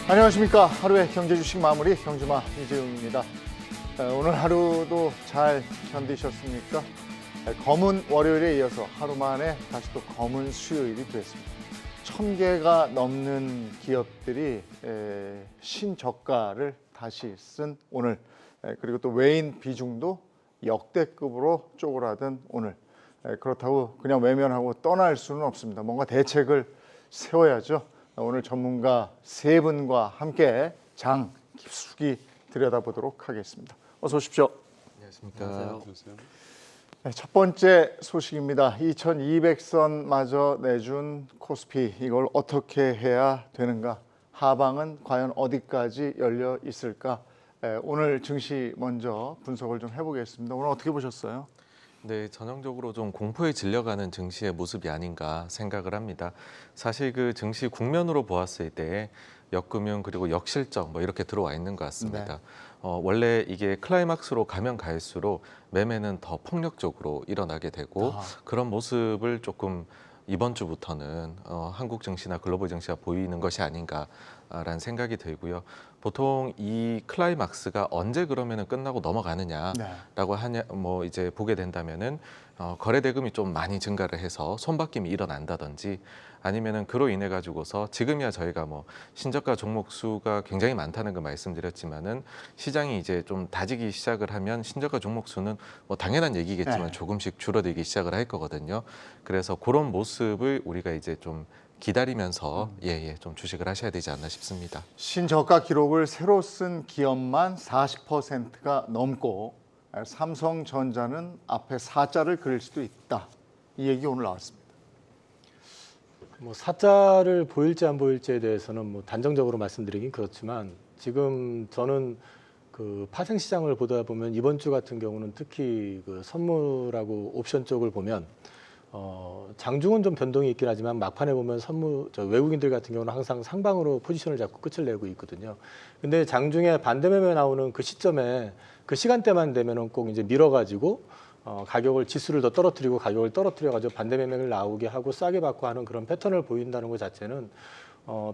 안녕하십니까. 하루의 경제 주식 마무리 경주마 이재용입니다. 오늘 하루도 잘 견디셨습니까? 검은 월요일에 이어서 하루 만에 다시 또 검은 수요일이 됐습니다. 1000개가 넘는 기업들이 신저가를 다시 쓴 오늘, 그리고 또 외인 비중도 역대급으로 쪼그라든 오늘. 그렇다고 그냥 외면하고 떠날 수는 없습니다. 뭔가 대책을 세워야죠. 오늘 전문가 세 분과 함께 장 깊숙이 들여다보도록 하겠습니다. 어서 오십시오. 안녕하십니까. 안녕하세요. 네, 첫 번째 소식입니다. 2200선마저 내준 코스피, 이걸 어떻게 해야 되는가? 하방은 과연 어디까지 열려 있을까? 오늘 증시 먼저 분석을 좀 해보겠습니다. 오늘 어떻게 보셨어요? 네, 전형적으로 좀 공포에 질려가는 증시의 모습이 아닌가 생각을 합니다. 사실 그 증시 국면으로 보았을 때 역금융 그리고 역실적 뭐 이렇게 들어와 있는 것 같습니다. 네. 원래 이게 클라이막스로 가면 갈수록 매매는 더 폭력적으로 일어나게 되고 그런 모습을 조금 이번 주부터는 한국 증시나 글로벌 증시가 보이는 것이 아닌가라는 생각이 들고요. 보통 이 클라이막스가 언제 그러면은 끝나고 넘어가느냐라고 하냐 뭐 이제 보게 된다면은 거래 대금이 좀 많이 증가를 해서 손바뀜이 일어난다든지 아니면은 그로 인해 가지고서 지금이야 저희가 뭐 신저가 종목 수가 굉장히 많다는 거 말씀드렸지만은 시장이 이제 좀 다지기 시작을 하면 신저가 종목 수는 뭐 당연한 얘기겠지만 네. 조금씩 줄어들기 시작을 할 거거든요. 그래서 그런 모습을 우리가 이제 좀 기다리면서 좀 주식을 하셔야 되지 않나 싶습니다. 신저가 기록을 새로 쓴 기업만 40%가 넘고 삼성전자는 앞에 4자를 그릴 수도 있다. 이 얘기 오늘 나왔습니다. 뭐 사자를 보일지 안 보일지에 대해서는 뭐 단정적으로 말씀드리긴 그렇지만 지금 저는 그 파생 시장을 보다 보면 이번 주 같은 경우는 특히 그 선물하고 옵션 쪽을 보면 장중은 좀 변동이 있긴 하지만 막판에 보면 외국인들 같은 경우는 항상 상방으로 포지션을 잡고 끝을 내고 있거든요. 근데 장중에 반대 매매 나오는 그 시점에 그 시간대만 되면은 꼭 이제 밀어가지고 가격을 지수를 더 떨어뜨리고 가격을 떨어뜨려가지고 반대 매매를 나오게 하고 싸게 받고 하는 그런 패턴을 보인다는 것 자체는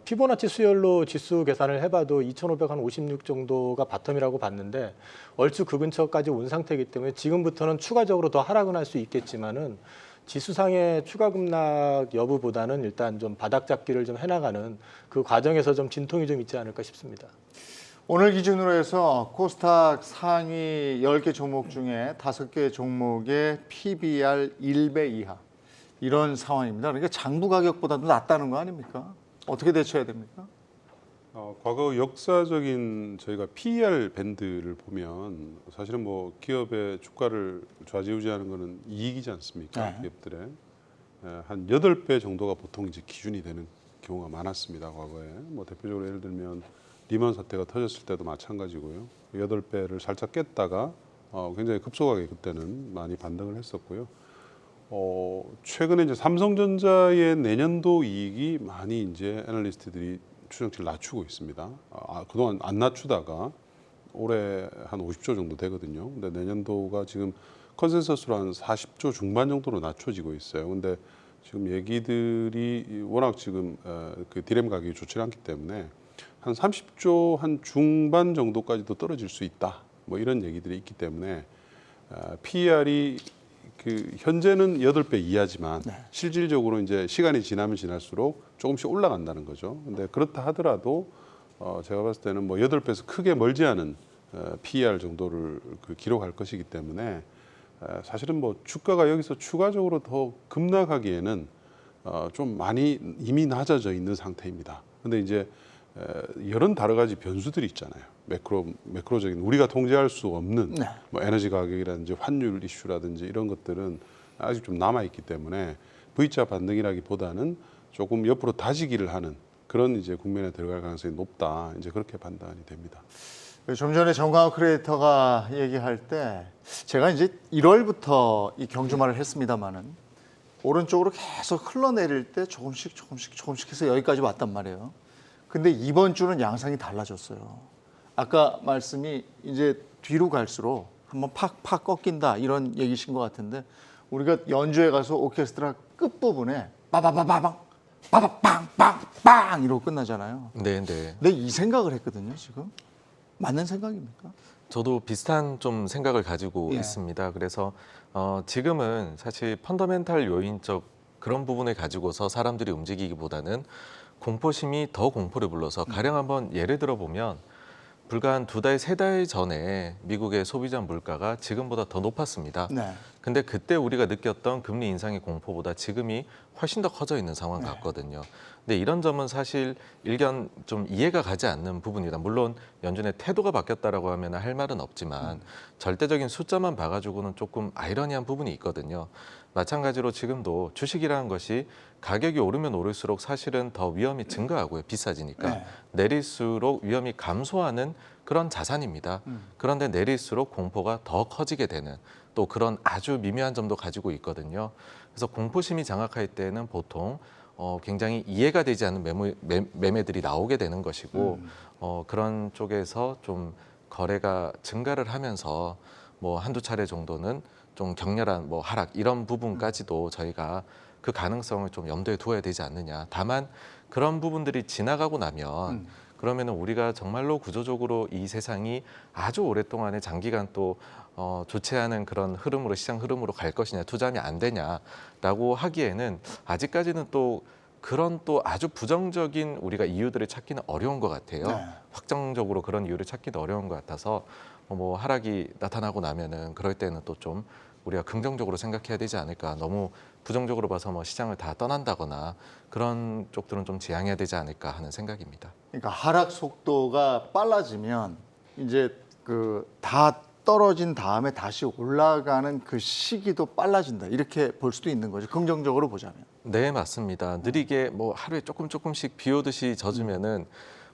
피보나치 수열로 지수 계산을 해봐도 2,556 정도가 바텀이라고 봤는데 얼추 그 근처까지 온 상태이기 때문에 지금부터는 추가적으로 더 하락은 할 수 있겠지만은 지수상의 추가 급락 여부보다는 일단 좀 바닥 잡기를 좀 해나가는 그 과정에서 좀 진통이 좀 있지 않을까 싶습니다. 오늘 기준으로 해서 코스닥 상위 10개 종목 중에 5개 종목의 PBR 1배 이하 이런 상황입니다. 그러니까 장부 가격보다도 낮다는 거 아닙니까? 어떻게 대처해야 됩니까? 과거 역사적인 저희가 PER 밴드를 보면 사실은 뭐 기업의 주가를 좌지우지하는 거는 이익이지 않습니까? 네. 기업들의 한 8배 정도가 보통 이제 기준이 되는 경우가 많았습니다. 과거에 뭐 대표적으로 예를 들면 리먼 사태가 터졌을 때도 마찬가지고요. 8배를 살짝 깼다가 굉장히 급속하게 그때는 많이 반등을 했었고요. 최근에 이제 삼성전자의 내년도 이익이 많이 이제 애널리스트들이 추정치를 낮추고 있습니다. 그동안 안 낮추다가 올해 한 50조 정도 되거든요. 근데 내년도가 지금 컨센서스로 한 40조 중반 정도로 낮춰지고 있어요. 근데 지금 얘기들이 워낙 지금 그 디램 가격이 좋지 않기 때문에 한 30조 한 중반 정도까지도 떨어질 수 있다. 뭐 이런 얘기들이 있기 때문에 PER이 그 현재는 8배 이하지만 실질적으로 이제 시간이 지나면 지날수록 조금씩 올라간다는 거죠. 근데 그렇다 하더라도 제가 봤을 때는 뭐 8배에서 크게 멀지 않은 PER 정도를 그 기록할 것이기 때문에 사실은 뭐 주가가 여기서 추가적으로 더 급락하기에는 좀 많이 이미 낮아져 있는 상태입니다. 근데 이제 여러 가지 변수들이 있잖아요. 매크로적인 우리가 통제할 수 없는 뭐 에너지 가격이라든지 환율 이슈라든지 이런 것들은 아직 좀 남아 있기 때문에 V자 반등이라기보다는 조금 옆으로 다지기를 하는 그런 이제 국면에 들어갈 가능성이 높다. 이제 그렇게 판단이 됩니다. 좀 전에 정광호 크리에이터가 얘기할 때 제가 이제 1월부터 이 경주말을 했습니다마는 오른쪽으로 계속 흘러내릴 때 조금씩 해서 여기까지 왔단 말이에요. 근데 이번 주는 양상이 달라졌어요. 아까 말씀이 이제 뒤로 갈수록 한번 팍팍 꺾인다 이런 얘기신 것 같은데 우리가 연주회 가서 오케스트라 끝부분에 빠바바바방 빠바빵빵빵 이러고 끝나잖아요. 네, 네. 근데 이 생각을 했거든요. 지금 맞는 생각입니까? 저도 비슷한 좀 생각을 가지고 예. 있습니다. 그래서 지금은 사실 펀더멘탈 요인적 그런 부분을 가지고서 사람들이 움직이기보다는 공포심이 더 공포를 불러서 가령 한번 예를 들어 보면 불과 한 2달, 3달 전에 미국의 소비자 물가가 지금보다 더 높았습니다. 네. 근데 그때 우리가 느꼈던 금리 인상의 공포보다 지금이 훨씬 더 커져 있는 상황 네. 같거든요. 근데 이런 점은 사실 일견 좀 이해가 가지 않는 부분이다. 물론 연준의 태도가 바뀌었다라고 하면 할 말은 없지만 절대적인 숫자만 봐가지고는 조금 아이러니한 부분이 있거든요. 마찬가지로 지금도 주식이라는 것이 가격이 오르면 오를수록 사실은 더 위험이 증가하고요. 비싸지니까. 네. 내릴수록 위험이 감소하는 그런 자산입니다. 그런데 내릴수록 공포가 더 커지게 되는 또 그런 아주 미묘한 점도 가지고 있거든요. 그래서 공포심이 장악할 때는 보통 굉장히 이해가 되지 않는 매매들이 나오게 되는 것이고 그런 쪽에서 좀 거래가 증가를 하면서 뭐 한두 차례 정도는 좀 격렬한 뭐 하락 이런 부분까지도 저희가 그 가능성을 좀 염두에 두어야 되지 않느냐. 다만 그런 부분들이 지나가고 나면 그러면은 우리가 정말로 구조적으로 이 세상이 아주 오랫동안의 장기간 또 좋지 않은 그런 흐름으로 시장 흐름으로 갈 것이냐, 투자하면 안 되냐라고 하기에는 아직까지는 또 그런 또 아주 부정적인 우리가 이유들을 찾기는 어려운 것 같아요. 네. 확정적으로 그런 이유를 찾기도 어려운 것 같아서 뭐 하락이 나타나고 나면은 그럴 때는 또 좀 우리가 긍정적으로 생각해야 되지 않을까. 너무 부정적으로 봐서 뭐 시장을 다 떠난다거나 그런 쪽들은 좀 지양해야 되지 않을까 하는 생각입니다. 그러니까 하락 속도가 빨라지면 이제 그 다 떨어진 다음에 다시 올라가는 그 시기도 빨라진다. 이렇게 볼 수도 있는 거죠. 긍정적으로 보자면. 네, 맞습니다. 느리게 뭐 하루에 조금씩 비 오듯이 젖으면은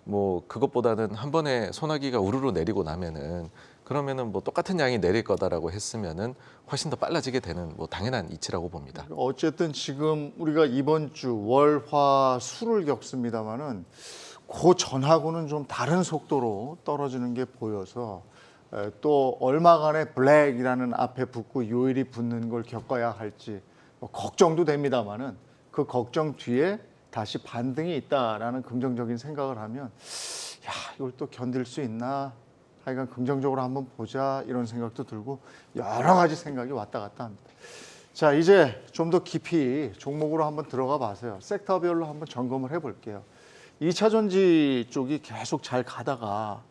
뭐 그것보다는 한 번에 소나기가 우르르 내리고 나면은 그러면은 뭐 똑같은 양이 내릴 거다라고 했으면은 훨씬 더 빨라지게 되는 뭐 당연한 이치라고 봅니다. 어쨌든 지금 우리가 이번 주 월, 화, 수를 겪습니다마는 그 전하고는 좀 다른 속도로 떨어지는 게 보여서 또 얼마간의 블랙이라는 앞에 붙고 요일이 붙는 걸 겪어야 할지 뭐 걱정도 됩니다마는 그 걱정 뒤에 다시 반등이 있다라는 긍정적인 생각을 하면 야 이걸 또 견딜 수 있나 하여간 긍정적으로 한번 보자 이런 생각도 들고 여러 가지 생각이 왔다 갔다 합니다. 자 이제 좀 더 깊이 종목으로 한번 들어가 봐서요. 섹터별로 한번 점검을 해볼게요. 2차 전지 쪽이 계속 잘 가다가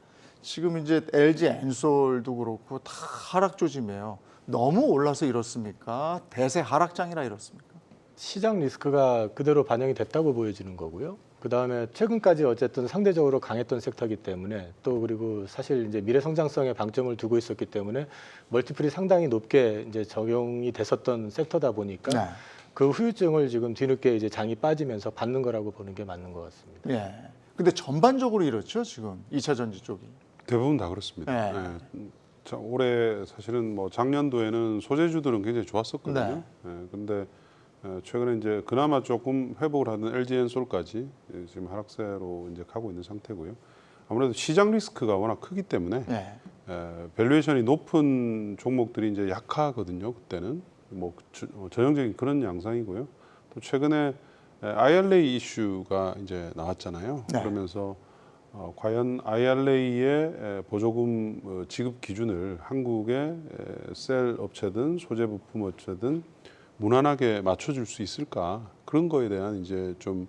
지금 이제 LG 엔솔도 그렇고 다 하락 조짐이에요. 너무 올라서 이렇습니까? 대세 하락장이라 이렇습니까? 시장 리스크가 그대로 반영이 됐다고 보여지는 거고요. 그 다음에 최근까지 어쨌든 상대적으로 강했던 섹터이기 때문에 또 그리고 사실 이제 미래 성장성에 방점을 두고 있었기 때문에 멀티플이 상당히 높게 이제 적용이 됐었던 섹터다 보니까 네. 그 후유증을 지금 뒤늦게 이제 장이 빠지면서 받는 거라고 보는 게 맞는 것 같습니다. 예. 근데 전반적으로 이렇죠 지금 2차 전지 쪽이. 대부분 다 그렇습니다. 네. 자, 올해 사실은 뭐 작년도에는 소재주들은 굉장히 좋았었거든요. 근데 최근에 이제 그나마 조금 회복을 하는 LG엔솔까지 지금 하락세로 이제 가고 있는 상태고요. 아무래도 시장 리스크가 워낙 크기 때문에 네. 밸류에이션이 높은 종목들이 이제 약하거든요. 그때는 뭐 전형적인 그런 양상이고요. 또 최근에 IRA 이슈가 이제 나왔잖아요. 네. 그러면서 과연 IRA의 보조금 지급 기준을 한국의 셀 업체든 소재 부품 업체든 무난하게 맞춰줄 수 있을까 그런 거에 대한 이제 좀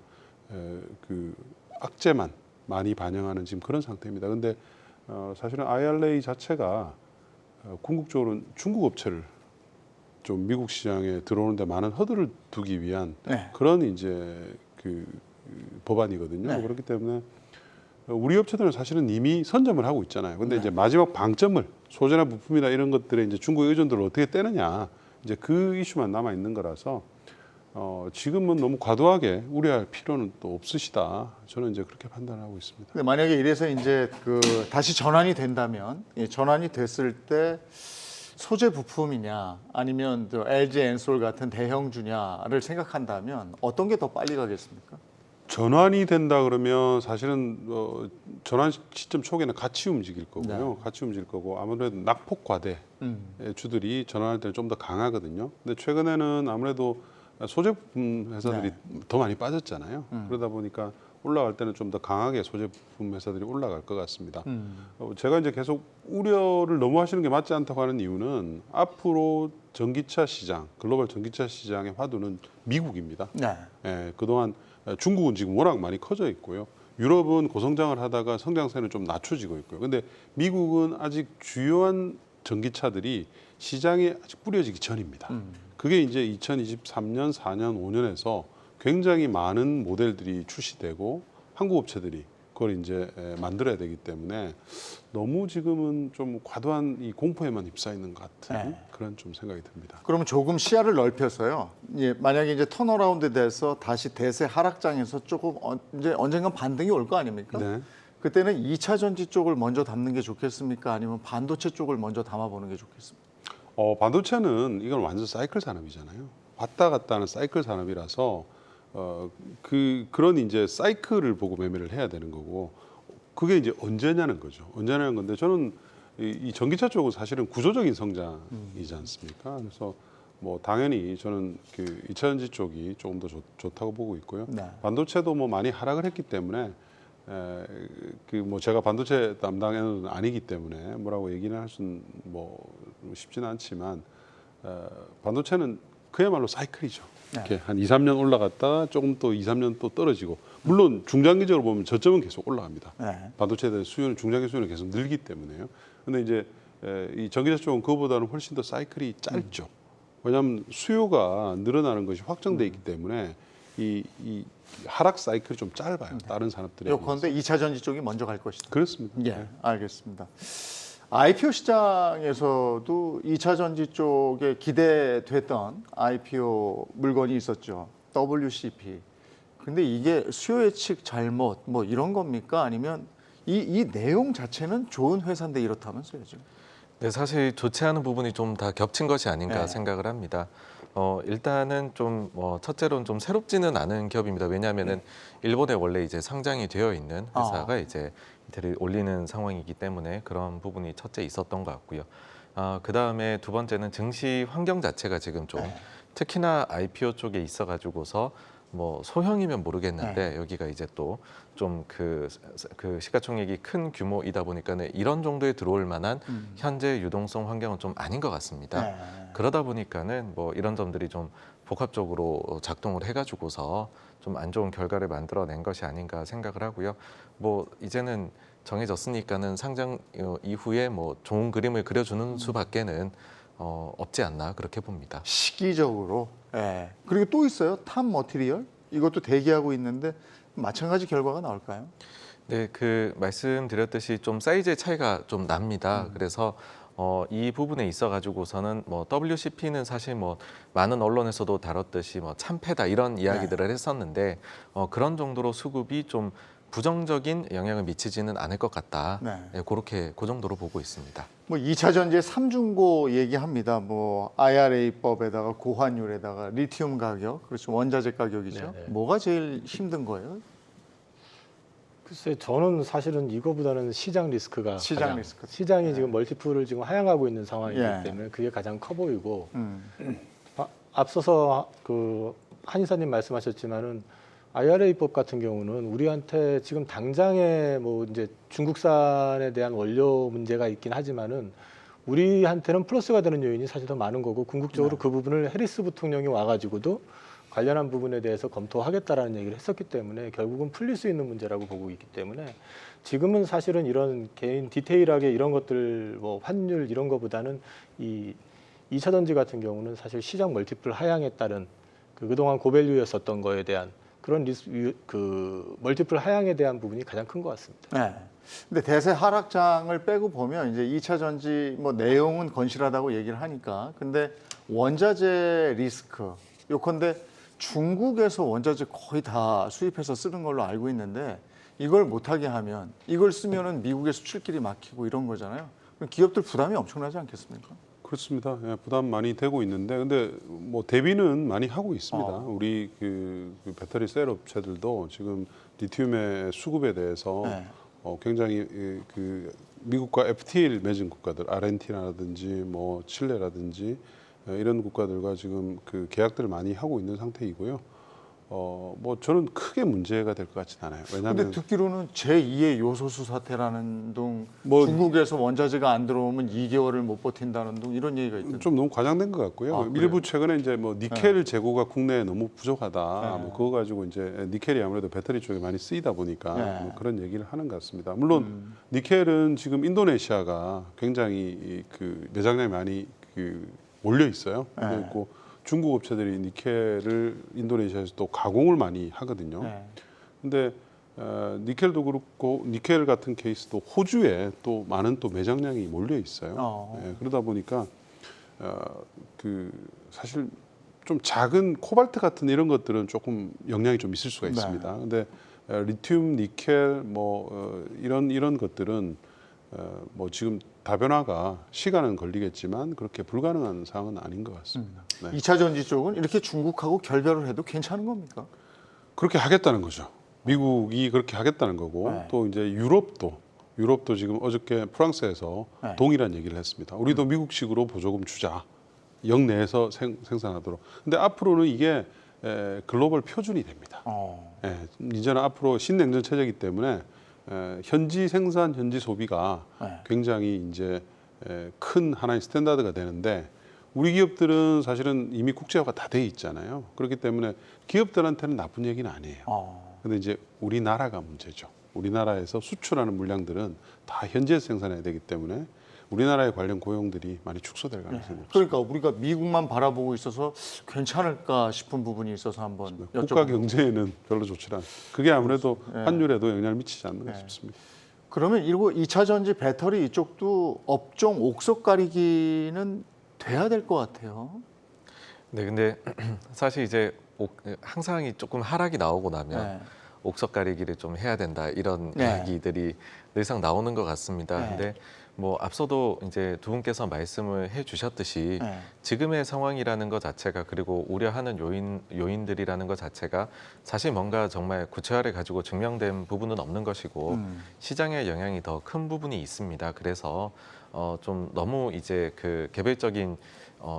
그 악재만 많이 반영하는 지금 그런 상태입니다. 근데 사실은 IRA 자체가 궁극적으로는 중국 업체를 좀 미국 시장에 들어오는데 많은 허들을 두기 위한 네. 그런 이제 그 법안이거든요. 네. 그렇기 때문에 우리 업체들은 사실은 이미 선점을 하고 있잖아요. 근데 네. 이제 마지막 방점을 소재나 부품이나 이런 것들에 이제 중국의 의존도를 어떻게 떼느냐 이제 그 이슈만 남아 있는 거라서 지금은 너무 과도하게 우려할 필요는 또 없으시다. 저는 이제 그렇게 판단하고 있습니다. 근데 만약에 이래서 이제 그 다시 전환이 된다면 전환이 됐을 때 소재 부품이냐 아니면 또 LG 엔솔 같은 대형주냐를 생각한다면 어떤 게 더 빨리 가겠습니까? 전환이 된다 그러면 사실은 전환 시점 초기에는 같이 움직일 거고요. 네. 같이 움직일 거고 아무래도 낙폭 과대 주들이 전환할 때는 좀 더 강하거든요. 근데 최근에는 아무래도 소제품 회사들이 더 많이 빠졌잖아요. 그러다 보니까 올라갈 때는 좀 더 강하게 소제품 회사들이 올라갈 것 같습니다. 제가 이제 계속 우려를 너무 하시는 게 맞지 않다고 하는 이유는 앞으로 전기차 시장, 글로벌 전기차 시장의 화두는 미국입니다. 네. 예, 그동안 중국은 지금 워낙 많이 커져 있고요. 유럽은 고성장을 하다가 성장세는 좀 낮춰지고 있고요. 근데 미국은 아직 주요한 전기차들이 시장에 아직 뿌려지기 전입니다. 그게 이제 2023년, 4년, 5년에서 굉장히 많은 모델들이 출시되고 한국 업체들이 그걸 이제 만들어야 되기 때문에 너무 지금은 좀 과도한 이 공포에만 휩싸 있는 것 같은 네. 그런 좀 생각이 듭니다. 그러면 조금 시야를 넓혀서요. 예, 만약에 이제 턴어라운드 돼서 다시 대세 하락장에서 조금 이제 언젠간 반등이 올 거 아닙니까? 네. 그때는 2차 전지 쪽을 먼저 담는 게 좋겠습니까? 아니면 반도체 쪽을 먼저 담아보는 게 좋겠습니까? 반도체는 이건 완전 사이클 산업이잖아요. 왔다 갔다 하는 사이클 산업이라서 그런 이제 사이클을 보고 매매를 해야 되는 거고 그게 이제 언제냐는 거죠. 언제냐는 건데 저는 이 전기차 쪽은 사실은 구조적인 성장이지 않습니까? 그래서 뭐 당연히 저는 그 2차 전지 쪽이 조금 더 좋다고 보고 있고요. 네. 반도체도 뭐 많이 하락을 했기 때문에 그 뭐 제가 반도체 담당은 아니기 때문에 뭐라고 얘기는 할 수는 뭐 쉽지는 않지만 반도체는 그야말로 사이클이죠. 네. 이렇게 한 2, 3년 올라갔다가 조금 또 2, 3년 또 떨어지고 물론 중장기적으로 보면 저점은 계속 올라갑니다. 네. 반도체에 대한 수요는 중장기 수요는 계속 늘기 때문에요. 근데 이제 이 전기차 쪽은 그거보다는 훨씬 더 사이클이 짧죠. 왜냐하면 수요가 늘어나는 것이 확정돼 있기 때문에 이 하락 사이클이 좀 짧아요. 다른 산업들에 비해서. 요컨대 2차 전지 쪽이 먼저 갈 것이다. 그렇습니다. 예, 알겠습니다. IPO 시장에서도 2차 전지 쪽에 기대됐던 IPO 물건이 있었죠. WCP. 근데 이게 수요 예측 잘못 뭐 이런 겁니까? 아니면 이 내용 자체는 좋은 회사인데 이렇다면서요, 지금? 네, 사실 좋지 않은 부분이 좀 다 겹친 것이 아닌가 네. 생각을 합니다. 일단은 좀 첫째로는 좀 새롭지는 않은 기업입니다. 왜냐하면은 일본에 원래 이제 상장이 되어 있는 회사가 이제 이태리 올리는 상황이기 때문에 그런 부분이 첫째 있었던 것 같고요. 그 다음에 두 번째는 증시 환경 자체가 지금 좀 특히나 IPO 쪽에 있어가지고서 뭐 소형이면 모르겠는데 여기가 이제 또 좀 그 시가총액이 큰 규모이다 보니까는 이런 정도에 들어올 만한 현재 유동성 환경은 좀 아닌 것 같습니다. 네. 그러다 보니까는 뭐 이런 점들이 좀 복합적으로 작동을 해가지고서 좀 안 좋은 결과를 만들어낸 것이 아닌가 생각을 하고요. 뭐 이제는 정해졌으니까는 상장 이후에 뭐 좋은 그림을 그려주는 수밖에는 없지 않나 그렇게 봅니다. 시기적으로. 예. 그리고 또 있어요. 탑 머티리얼. 이것도 대기하고 있는데 마찬가지 결과가 나올까요? 네, 그 말씀드렸듯이 좀 사이즈의 차이가 좀 납니다. 그래서 이 부분에 있어 가지고서는 뭐 WCP는 사실 뭐 많은 언론에서도 다뤘듯이 뭐 참패다 이런 이야기들을 했었는데 그런 정도로 수급이 좀 부정적인 영향을 미치지는 않을 것 같다. 네. 네, 그렇게 그 정도로 보고 있습니다. 뭐 2차 전지의 삼중고 얘기합니다. 뭐 IRA법에다가 고환율에다가 리튬 가격, 그렇죠. 원자재 가격이죠. 네네. 뭐가 제일 힘든 거예요? 글쎄 저는 사실은 이거보다는 시장 리스크가 시장 가장, 리스크. 시장이 지금 멀티플을 지금 하향하고 있는 상황이기 예. 때문에 그게 가장 커 보이고 음. 앞서서 그 한의사님 말씀하셨지만은 IRA법 같은 경우는 우리한테 지금 당장에 뭐 이제 중국산에 대한 원료 문제가 있긴 하지만은 우리한테는 플러스가 되는 요인이 사실 더 많은 거고 궁극적으로 그 부분을 해리스 부통령이 와가지고도 관련한 부분에 대해서 검토하겠다라는 얘기를 했었기 때문에 결국은 풀릴 수 있는 문제라고 보고 있기 때문에 지금은 사실은 이런 개인 디테일하게 이런 것들 뭐 환율 이런 거보다는 이 2차 전지 같은 경우는 사실 시장 멀티플 하향에 따른 그동안 고밸류였었던 거에 대한 그런 그 멀티플 하향에 대한 부분이 가장 큰 것 같습니다. 네. 근데 대세 하락장을 빼고 보면 이제 2차 전지 뭐 내용은 건실하다고 얘기를 하니까 근데 원자재 리스크 요컨대 중국에서 원자재 거의 다 수입해서 쓰는 걸로 알고 있는데 이걸 못하게 하면 이걸 쓰면은 미국의 수출길이 막히고 이런 거잖아요. 그럼 기업들 부담이 엄청나지 않겠습니까? 그렇습니다. 예, 부담 많이 되고 있는데, 근데 뭐 대비는 많이 하고 있습니다. 우리 그 배터리 셀 업체들도 지금 리튬의 수급에 대해서 네. 굉장히 그 미국과 FTA 맺은 국가들, 아르헨티나라든지 뭐 칠레라든지 이런 국가들과 지금 그 계약들을 많이 하고 있는 상태이고요. 뭐 저는 크게 문제가 될 것 같지는 않아요. 근데 왜냐하면 듣기로는 제2의 요소수 사태라는 둥, 뭐 중국에서 원자재가 안 들어오면 2개월을 못 버틴다는 둥 이런 얘기가 있던데. 좀 너무 과장된 것 같고요. 아, 그래요? 일부 최근에 이제 뭐 니켈 재고가 국내에 너무 부족하다. 네. 뭐 그거 가지고 이제 니켈이 아무래도 배터리 쪽에 많이 쓰이다 보니까 네. 뭐 그런 얘기를 하는 것 같습니다. 물론 니켈은 지금 인도네시아가 굉장히 그 매장량이 많이 그 몰려 있어요. 몰려 네. 있고 중국 업체들이 니켈을 인도네시아에서 또 가공을 많이 하거든요. 네. 근데 니켈도 그렇고 니켈 같은 케이스도 호주에 또 많은 또 매장량이 몰려 있어요. 예, 그러다 보니까 그 사실 좀 작은 코발트 같은 이런 것들은 조금 영향이 좀 있을 수가 있습니다. 네. 근데 리튬, 니켈 뭐 이런 것들은 뭐 지금 다변화가 시간은 걸리겠지만 그렇게 불가능한 상황은 아닌 것 같습니다. 네. 2차 전지 쪽은 이렇게 중국하고 결별을 해도 괜찮은 겁니까? 그렇게 하겠다는 거죠. 미국이 그렇게 하겠다는 거고 네. 또 이제 유럽도 지금 어저께 프랑스에서 네. 동일한 얘기를 했습니다. 우리도 미국식으로 보조금 주자. 영내에서 생산하도록. 근데 앞으로는 이게 글로벌 표준이 됩니다. 예, 이제는 앞으로 신냉전 체제이기 때문에 현지 생산, 현지 소비가 네. 굉장히 이제 큰 하나의 스탠다드가 되는데 우리 기업들은 사실은 이미 국제화가 다 돼 있잖아요. 그렇기 때문에 기업들한테는 나쁜 얘기는 아니에요. 근데 이제 우리나라가 문제죠. 우리나라에서 수출하는 물량들은 다 현지에서 생산해야 되기 때문에 우리나라의 관련 고용들이 많이 축소될 가능성이 높습니다. 그러니까 우리가 미국만 바라보고 있어서 괜찮을까 싶은 부분이 있어서 한번 국가 여쭤보고. 경제에는 별로 좋지 않아요. 그게 아무래도 환율에도 영향을 미치지 않는가 싶습니다. 그러면 이거 2차 전지 배터리 이쪽도 업종 옥석 가리기는 돼야 될 것 같아요. 네, 근데 사실 이제 항상 조금 하락이 나오고 나면 네. 옥석 가리기를 좀 해야 된다 이런 네. 얘기들이 늘상 나오는 것 같습니다. 네. 근데 뭐 앞서도 이제 두 분께서 말씀을 해주셨듯이 네. 지금의 상황이라는 것 자체가 그리고 우려하는 요인들이라는 것 자체가 사실 뭔가 정말 구체화를 가지고 증명된 부분은 없는 것이고 시장의 영향이 더 큰 부분이 있습니다. 그래서 좀 너무 이제 그 개별적인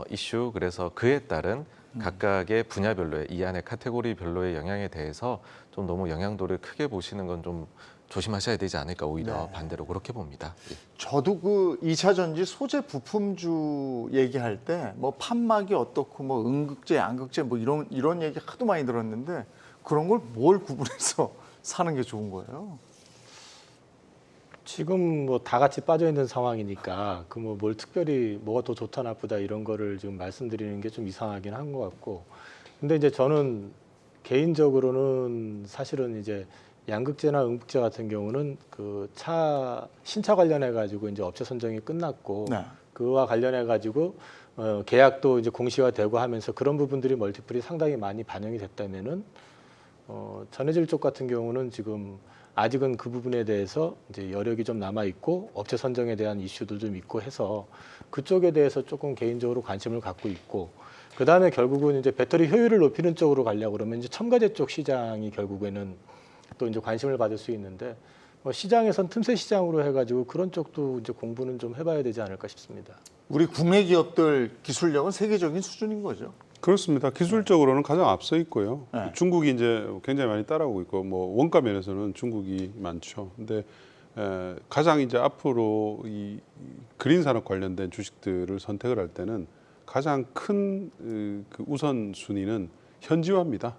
이슈 그래서 그에 따른 각각의 분야별로의 이 안에 카테고리별로의 영향에 대해서 좀 너무 영향도를 크게 보시는 건 좀 조심하셔야 되지 않을까 오히려 네. 반대로 그렇게 봅니다. 예. 저도 그 2차 전지 소재 부품주 얘기할 때 뭐 판막이 어떻고 뭐 음극재, 양극재 뭐 이런 얘기 하도 많이 들었는데 그런 걸 뭘 구분해서 사는 게 좋은 거예요? 지금 뭐 다 같이 빠져 있는 상황이니까 그 뭐 뭘 특별히 뭐가 더 좋다 나쁘다 이런 거를 지금 말씀드리는 게 좀 이상하긴 한 것 같고. 근데 이제 저는 개인적으로는 사실은 이제 양극재나 음극재 같은 경우는 그 신차 관련해 가지고 이제 업체 선정이 끝났고 네. 그와 관련해 가지고 계약도 이제 공시화되고 하면서 그런 부분들이 멀티플이 상당히 많이 반영이 됐다면은 전해질 쪽 같은 경우는 지금 아직은 그 부분에 대해서 이제 여력이 좀 남아 있고 업체 선정에 대한 이슈도 좀 있고 해서 그쪽에 대해서 조금 개인적으로 관심을 갖고 있고 그 다음에 결국은 이제 배터리 효율을 높이는 쪽으로 가려고 그러면 이제 첨가제 쪽 시장이 결국에는 또 이제 관심을 받을 수 있는데 시장에선 틈새 시장으로 해가지고 그런 쪽도 이제 공부는 좀 해봐야 되지 않을까 싶습니다. 우리 국내 기업들 기술력은 세계적인 수준인 거죠. 그렇습니다. 기술적으로는 가장 앞서 있고요. 네. 중국이 이제 굉장히 많이 따라오고 있고 뭐 원가 면에서는 중국이 많죠. 근데 가장 이제 앞으로 이 그린 산업 관련된 주식들을 선택을 할 때는 가장 큰 그 우선 순위는 현지화입니다.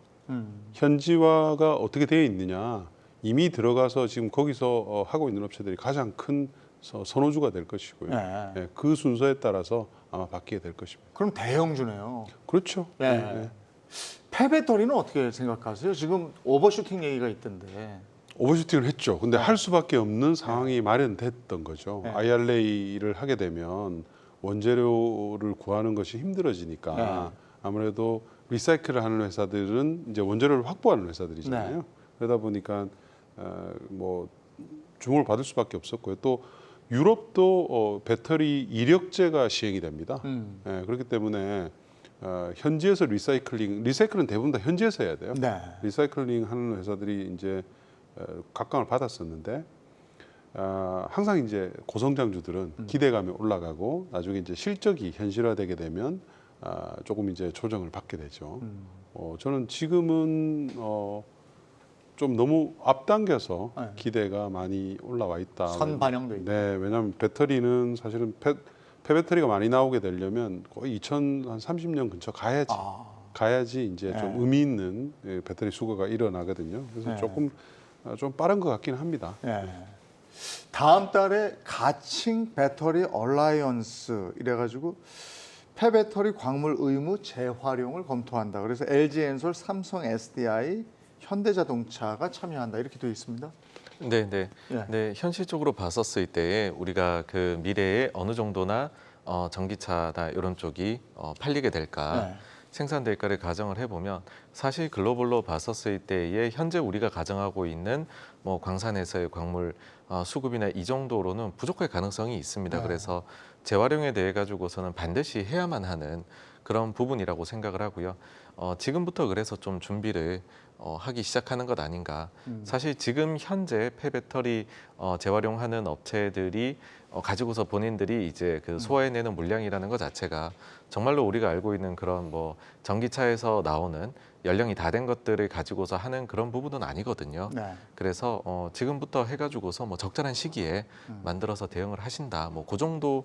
현지화가 어떻게 되어 있느냐 이미 들어가서 지금 거기서 하고 있는 업체들이 가장 큰 선호주가 될 것이고요. 네. 예, 그 순서에 따라서 아마 바뀌게 될 것입니다. 그럼 대형주네요. 그렇죠. 네. 폐배터리는 어떻게 생각하세요? 지금 오버슈팅 얘기가 있던데. 오버슈팅을 했죠. 근데 할 수밖에 없는 상황이 마련됐던 거죠. 네. IRA를 하게 되면 원재료를 구하는 것이 힘들어지니까 네. 아무래도 리사이클을 하는 회사들은 이제 원재료를 확보하는 회사들이잖아요. 네. 그러다 보니까 뭐 주목을 받을 수밖에 없었고요. 또 유럽도 배터리 이력제가 시행이 됩니다. 예, 그렇기 때문에 현지에서 리사이클은 대부분 다 현지에서 해야 돼요. 네. 리사이클링 하는 회사들이 이제 각광을 받았었는데 항상 이제 고성장주들은 기대감이 올라가고 나중에 이제 실적이 현실화되게 되면 조금 이제 조정을 받게 되죠. 저는 지금은 좀 너무 앞당겨서 네. 기대가 많이 올라와 있다. 선 반영돼 있다. 네, 왜냐하면 배터리는 사실은 폐배터리가 많이 나오게 되려면 거의 2030년 근처 가야지 이제 좀 네. 의미 있는 배터리 수거가 일어나거든요. 그래서 네. 조금 좀 빠른 것 같긴 합니다. 예. 다음 달에 가칭 배터리 얼라이언스 이래가지고 폐배터리 광물 의무 재활용을 검토한다. 그래서 LG 엔솔, 삼성 SDI, 현대자동차가 참여한다 이렇게 되어 있습니다. 네, 네. 예. 네, 현실적으로 봤었을 때에 우리가 그 미래에 어느 정도나 전기차나 이런 쪽이 팔리게 될까 네. 생산 대가를 가정을 해보면 사실 글로벌로 봤었을 때에 현재 우리가 가정하고 있는 뭐 광산에서의 광물 수급이나 이 정도로는 부족할 가능성이 있습니다. 네. 그래서 재활용에 대해 가지고서는 반드시 해야만 하는 그런 부분이라고 생각을 하고요. 지금부터 그래서 좀 준비를 하기 시작하는 것 아닌가. 사실 지금 현재 폐배터리 재활용하는 업체들이 가지고서 본인들이 이제 그 소화해내는 물량이라는 것 자체가 정말로 우리가 알고 있는 그런 뭐 전기차에서 나오는 연령이 다 된 것들을 가지고서 하는 그런 부분은 아니거든요. 네. 그래서 지금부터 해가지고서 뭐 적절한 시기에 만들어서 대응을 하신다. 뭐 그 정도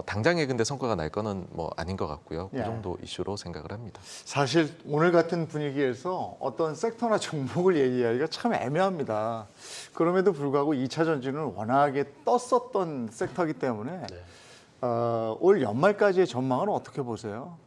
당장에 근데 성과가 날 거는 뭐 아닌 것 같고요. 예. 그 정도 이슈로 생각을 합니다. 사실 오늘 같은 분위기에서 어떤 섹터나 종목을 얘기하기가 참 애매합니다. 그럼에도 불구하고 2차 전지는 워낙에 떴었던 섹터이기 때문에 올 연말까지의 전망은 어떻게 보세요?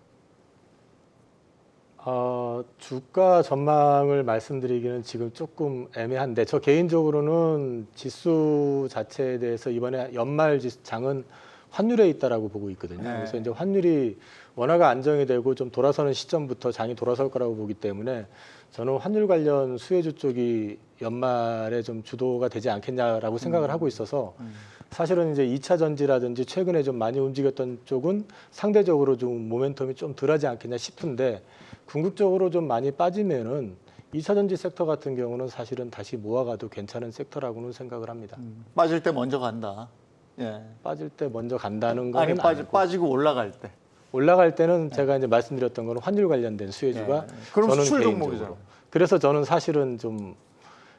주가 전망을 말씀드리기는 지금 조금 애매한데 저 개인적으로는 지수 자체에 대해서 이번에 연말 장은 환율에 있다라고 보고 있거든요. 네. 그래서 이제 환율이 워낙 안정이 되고 좀 돌아서는 시점부터 장이 돌아설 거라고 보기 때문에 저는 환율 관련 수혜주 쪽이 연말에 좀 주도가 되지 않겠냐라고 생각을 하고 있어서 사실은 이제 2차 전지라든지 최근에 좀 많이 움직였던 쪽은 상대적으로 좀 모멘텀이 좀 덜하지 않겠냐 싶은데 궁극적으로 좀 많이 빠지면은 2차 전지 섹터 같은 경우는 사실은 다시 모아가도 괜찮은 섹터라고는 생각을 합니다. 빠질 때 먼저 간다. 예. 빠질 때 먼저 간다는 아니 거는 아니고 빠지고 올라갈 때. 올라갈 때는 제가 이제 말씀드렸던 거는 환율 관련된 수혜주가 그럼 저는 수출 개인적으로 종목이잖아요. 그래서 저는 사실은 좀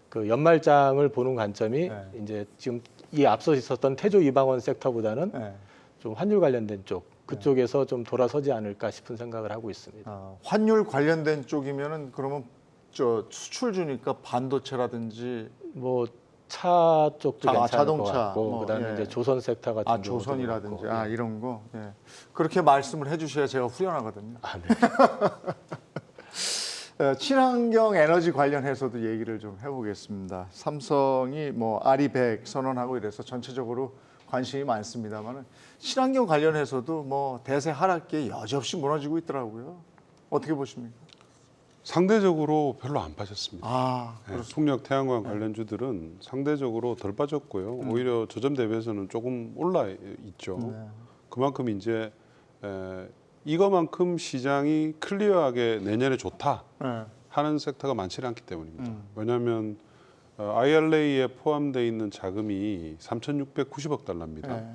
그 연말장을 보는 관점이 네. 이제 지금 이 앞서 있었던 태조 이방원 섹터보다는 예. 좀 환율 관련된 쪽 그쪽에서 좀 돌아서지 않을까 싶은 생각을 하고 있습니다. 환율 관련된 쪽이면은 그러면 저 수출주니까 반도체라든지 뭐 차 쪽도 괜찮을 자동차, 것 같고 뭐, 그다음에 예. 이제 조선 섹터 같은 경우도 조선이라든지 그렇고. 예. 이런 거 그렇게 말씀을 해주셔야 제가 후련하거든요. 네. 친환경 에너지 관련해서도 얘기를 좀 해보겠습니다. 삼성이 뭐 아리백 선언하고 이래서 전체적으로 관심이 많습니다만 친환경 관련해서도 뭐 대세 하락기에 여지없이 무너지고 있더라고요. 어떻게 보십니까? 상대적으로 별로 안 빠졌습니다. 네, 그렇습니다. 풍력 태양광 관련주들은 상대적으로 덜 빠졌고요. 오히려 저점 대비해서는 조금 올라 있죠. 그만큼 이제 이거만큼 시장이 클리어하게 내년에 좋다 네. 하는 섹터가 많지는 않기 때문입니다. 왜냐하면 IRA에 포함되어 있는 자금이 3,690억 달러입니다. 네.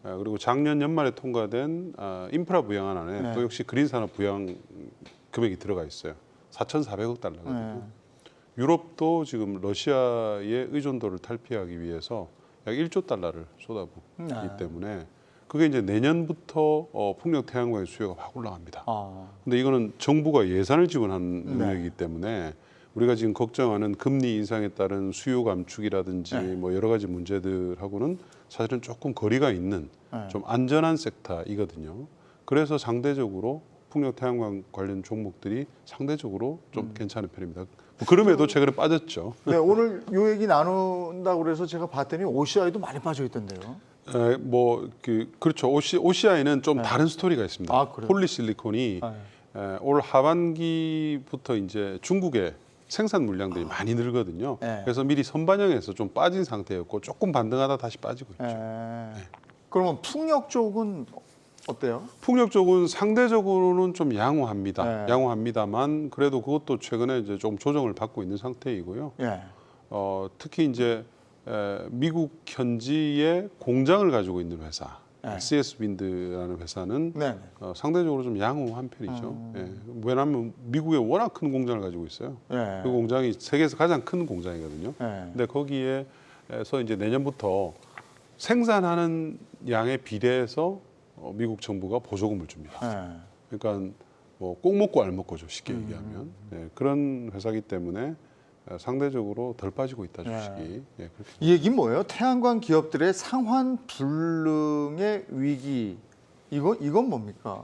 그리고 작년 연말에 통과된 인프라 부양안 안에 네. 또 역시 그린 산업 부양 금액이 들어가 있어요. 4,400억 달러거든요. 네. 유럽도 지금 러시아의 의존도를 탈피하기 위해서 약 1조 달러를 쏟아붓기 네. 때문에 그게 이제 내년부터 풍력 태양광의 수요가 확 올라갑니다. 아, 근데 이거는 정부가 예산을 지원하는 네. 능력이기 때문에 우리가 지금 걱정하는 금리 인상에 따른 수요 감축이라든지 네. 뭐 여러 가지 문제들하고는 사실은 조금 거리가 있는 네. 좀 안전한 섹터이거든요. 그래서 상대적으로 풍력 태양광 관련 종목들이 상대적으로 좀 괜찮은 편입니다. 뭐 그럼에도 최근에 빠졌죠. 네, 오늘 요 얘기 나눈다고 그래서 제가 봤더니 OCI도 많이 빠져 있던데요. 그렇죠. OCI는 좀 다른 스토리가 있습니다. 아, 그래요? 폴리실리콘이 올 하반기부터 이제 중국에 생산 물량들이 많이 늘거든요. 네. 그래서 미리 선반영해서 좀 빠진 상태였고 조금 반등하다 다시 빠지고 있죠. 그러면 풍력 쪽은 어때요? 풍력 쪽은 상대적으로는 좀 양호합니다. 네. 양호합니다만 그래도 그것도 최근에 이제 좀 조정을 받고 있는 상태이고요. 예. 특히 이제 미국 현지에 공장을 가지고 있는 회사 네. CS 윈드라는 회사는 네. 상대적으로 좀 양호한 편이죠. 예. 왜냐하면 미국에 워낙 큰 공장을 가지고 있어요. 네. 그 공장이 세계에서 가장 큰 공장이거든요. 네. 근데 거기에서 이제 내년부터 생산하는 양에 비례해서 미국 정부가 보조금을 줍니다. 네. 그러니까 뭐 꼭 먹고 알 먹고죠, 쉽게 얘기하면. 예, 그런 회사이기 때문에 상대적으로 덜 빠지고 있다 주식이. 예, 그렇게 이 얘기는 뭐예요? 태양광 기업들의 상환 불능의 위기 이건 뭡니까?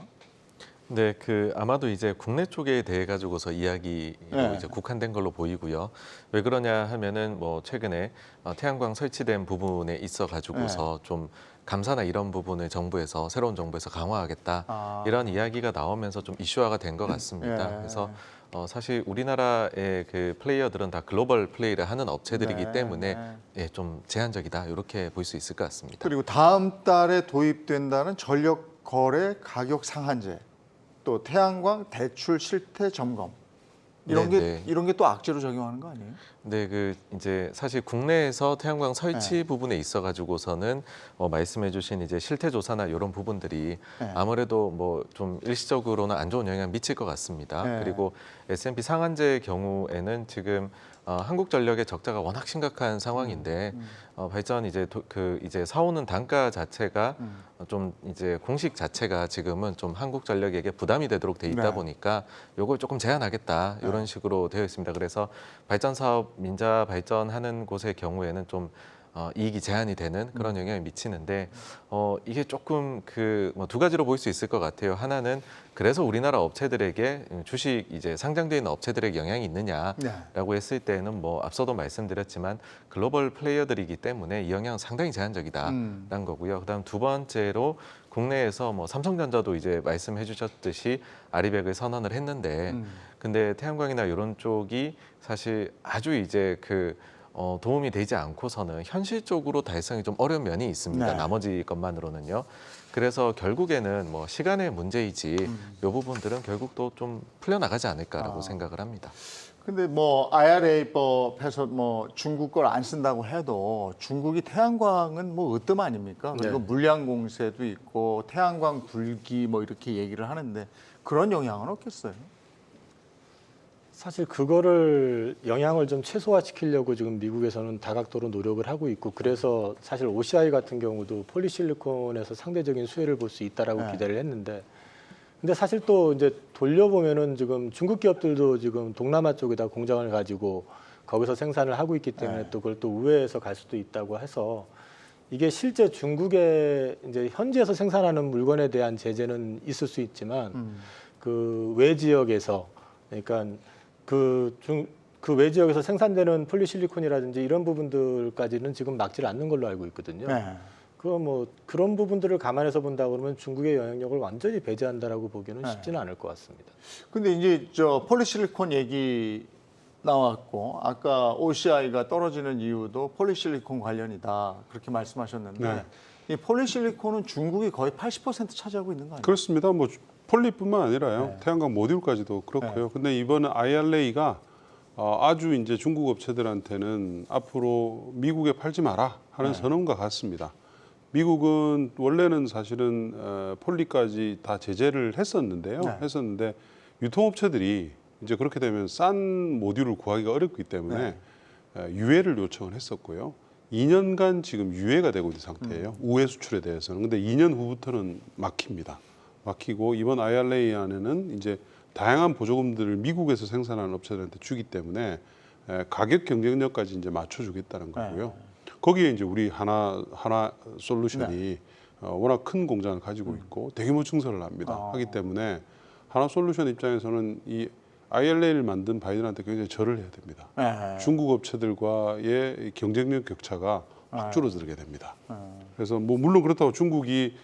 네, 그 아마도 이제 국내 쪽에 대해 가지고서 이야기로 네. 이제 국한된 걸로 보이고요. 왜 그러냐 하면은 뭐 최근에 태양광 설치된 부분에 있어 가지고서 좀 감사나 이런 부분을 정부에서 새로운 정부에서 강화하겠다 이런 이야기가 나오면서 좀 이슈화가 된 것 같습니다. 예. 그래서 사실 우리나라의 그 플레이어들은 다 글로벌 플레이를 하는 업체들이기 네, 때문에 네. 예, 좀 제한적이다 이렇게 볼 수 있을 것 같습니다. 그리고 다음 달에 도입된다는 전력 거래 가격 상한제, 또 태양광 대출 실태 점검 이런 게 또 악재로 적용하는 거 아니에요? 네, 그 이제 사실 국내에서 태양광 설치 부분에 있어 가지고서는 말씀해주신 이제 실태 조사나 이런 부분들이 아무래도 뭐 좀 일시적으로는 안 좋은 영향 미칠 것 같습니다. 네. 그리고 S&P 상한제의 경우에는 지금 한국전력의 적자가 워낙 심각한 상황인데 발전 이제 사오는 단가 자체가 좀 이제 공식 자체가 지금은 좀 한국전력에게 부담이 되도록 돼 있다 네. 보니까 요걸 조금 제한하겠다 이런 식으로 되어 있습니다. 그래서 발전 사업 민자 발전하는 곳의 경우에는 좀 이익이 제한이 되는 그런 영향이 미치는데 이게 조금 두 가지로 볼 수 있을 것 같아요. 하나는 그래서 우리나라 업체들에게 주식 이제 상장되어 있는 업체들에게 영향이 있느냐라고 했을 때는 뭐 앞서도 말씀드렸지만 글로벌 플레이어들이기 때문에 이 영향은 상당히 제한적이다라는 거고요. 그다음 두 번째로 국내에서 뭐 삼성전자도 이제 말씀해 주셨듯이 아리백을 선언을 했는데 근데 태양광이나 이런 쪽이 사실 아주 이제 도움이 되지 않고서는 현실적으로 달성이 좀 어려운 면이 있습니다. 네. 나머지 것만으로는요. 그래서 결국에는 뭐 시간의 문제이지 이 부분들은 결국 또 좀 풀려나가지 않을까라고 생각을 합니다. 근데 뭐 IRA법에서 뭐 중국 걸 안 쓴다고 해도 중국이 태양광은 뭐 으뜸 아닙니까? 그리고 네. 물량 공세도 있고 태양광 불기 뭐 이렇게 얘기를 하는데 그런 영향은 없겠어요? 사실 그거를 영향을 좀 최소화시키려고 지금 미국에서는 다각도로 노력을 하고 있고 그래서 사실 OCI 같은 경우도 폴리실리콘에서 상대적인 수혜를 볼 수 있다라고 네. 기대를 했는데 근데 사실 또 이제 돌려보면은 지금 중국 기업들도 지금 동남아 쪽에다 공장을 가지고 거기서 생산을 하고 있기 때문에 또 그걸 또 우회해서 갈 수도 있다고 해서 이게 실제 중국에 이제 현지에서 생산하는 물건에 대한 제재는 있을 수 있지만 그 외 지역에서 그러니까 그 외 지역에서 생산되는 폴리실리콘이라든지 이런 부분들까지는 지금 막지를 않는 걸로 알고 있거든요. 뭐 그런 부분들을 감안해서 본다 그러면 중국의 영향력을 완전히 배제한다라고 보기는 쉽지는 않을 것 같습니다. 근데 이제 저 폴리실리콘 얘기 나왔고 아까 OCI가 떨어지는 이유도 폴리실리콘 관련이다 그렇게 말씀하셨는데 이 폴리실리콘은 중국이 거의 80% 차지하고 있는 거 아니에요? 그렇습니다. 뭐 폴리뿐만 아니라요. 태양광 모듈까지도 그렇고요. 근데 이번에 IRA가 아주 이제 중국 업체들한테는 앞으로 미국에 팔지 마라 하는 선언과 같습니다. 미국은 원래는 사실은 폴리까지 다 제재를 했었는데요. 했었는데 유통업체들이 이제 그렇게 되면 싼 모듈을 구하기가 어렵기 때문에 유예를 요청을 했었고요. 2년간 지금 유예가 되고 있는 상태예요. 우회 수출에 대해서는. 근데 2년 후부터는 막힙니다. 막히고 이번 IRA 안에는 이제 다양한 보조금들을 미국에서 생산하는 업체들한테 주기 때문에 가격 경쟁력까지 이제 맞춰주겠다는 거고요. 거기에 이제 우리 하나 솔루션이 워낙 큰 공장을 가지고 있고 대규모 증설을 합니다. 하기 때문에 하나 솔루션 입장에서는 이 IRA를 만든 바이든한테 굉장히 절을 해야 됩니다. 중국 업체들과의 경쟁력 격차가 확 줄어들게 됩니다. 그래서 뭐 물론 그렇다고 중국이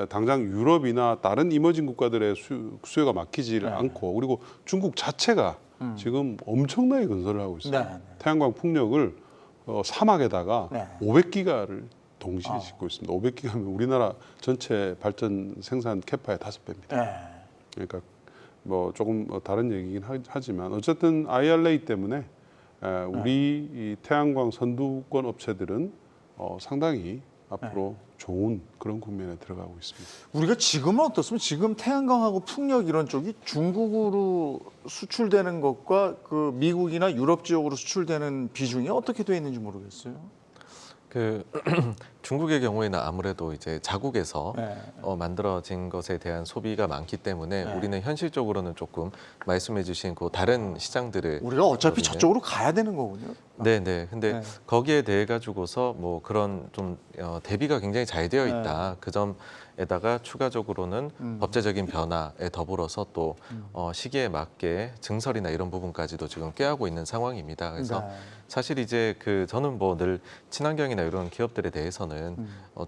당장 유럽이나 다른 이머징 국가들의 수요가 막히지 않고 그리고 중국 자체가 지금 엄청나게 건설을 하고 있어요. 태양광 풍력을 사막에다가 500기가를 동시에 짓고 있습니다. 500기가면 우리나라 전체 발전 생산 캐파의 5배입니다. 그러니까 뭐 조금 다른 얘기긴 하지만 어쨌든 IRA 때문에 우리 이 태양광 선두권 업체들은 상당히 앞으로 좋은 그런 국면에 들어가고 있습니다. 우리가 지금은 어떻습니까? 지금 태양광하고 풍력 이런 쪽이 중국으로 수출되는 것과 그 미국이나 유럽 지역으로 수출되는 비중이 어떻게 돼 있는지 모르겠어요. 그 중국의 경우에는 아무래도 이제 자국에서 네. 만들어진 것에 대한 소비가 많기 때문에 네. 우리는 현실적으로는 조금 말씀해주신 그 다른 시장들을 우리가 어차피 거든요. 저쪽으로 가야 되는 거군요. 네네. 근데 네. 거기에 대해 가지고서 뭐 그런 좀 대비가 굉장히 잘 되어 있다. 그 점에다가 추가적으로는 법제적인 변화에 더불어서 또 시기에 맞게 증설이나 이런 부분까지도 지금 꾀하고 있는 상황입니다. 그래서 네. 사실 이제 그 저는 뭐 늘 친환경이나 이런 기업들에 대해서는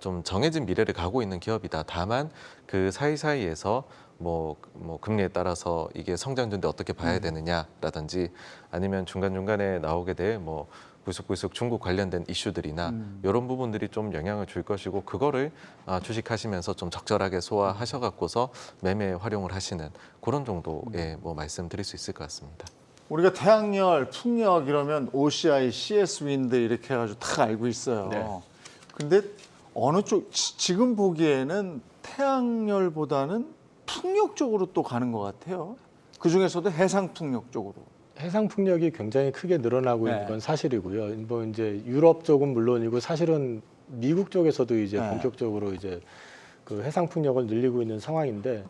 좀 정해진 미래를 가고 있는 기업이다. 다만 그 사이사이에서 뭐 금리에 따라서 이게 성장률인데 어떻게 봐야 되느냐라든지 아니면 중간중간에 나오게 될 뭐 불쑥불쑥 중국 관련된 이슈들이나 이런 부분들이 좀 영향을 줄 것이고 그거를 주식하시면서 좀 적절하게 소화하셔갖고서 매매에 활용을 하시는 그런 정도의 뭐 말씀드릴 수 있을 것 같습니다. 우리가 태양열, 풍력 이러면 OCI, CS 윈드 이렇게 해가지고 다 알고 있어요. 네. 근데 어느 쪽 지금 보기에는 태양열보다는 풍력 쪽으로 또 가는 것 같아요. 그 중에서도 해상 풍력 쪽으로. 해상 풍력이 굉장히 크게 늘어나고 있는 네. 건 사실이고요. 뭐 이제 유럽 쪽은 물론이고 사실은 미국 쪽에서도 이제 네. 본격적으로 이제 그 해상 풍력을 늘리고 있는 상황인데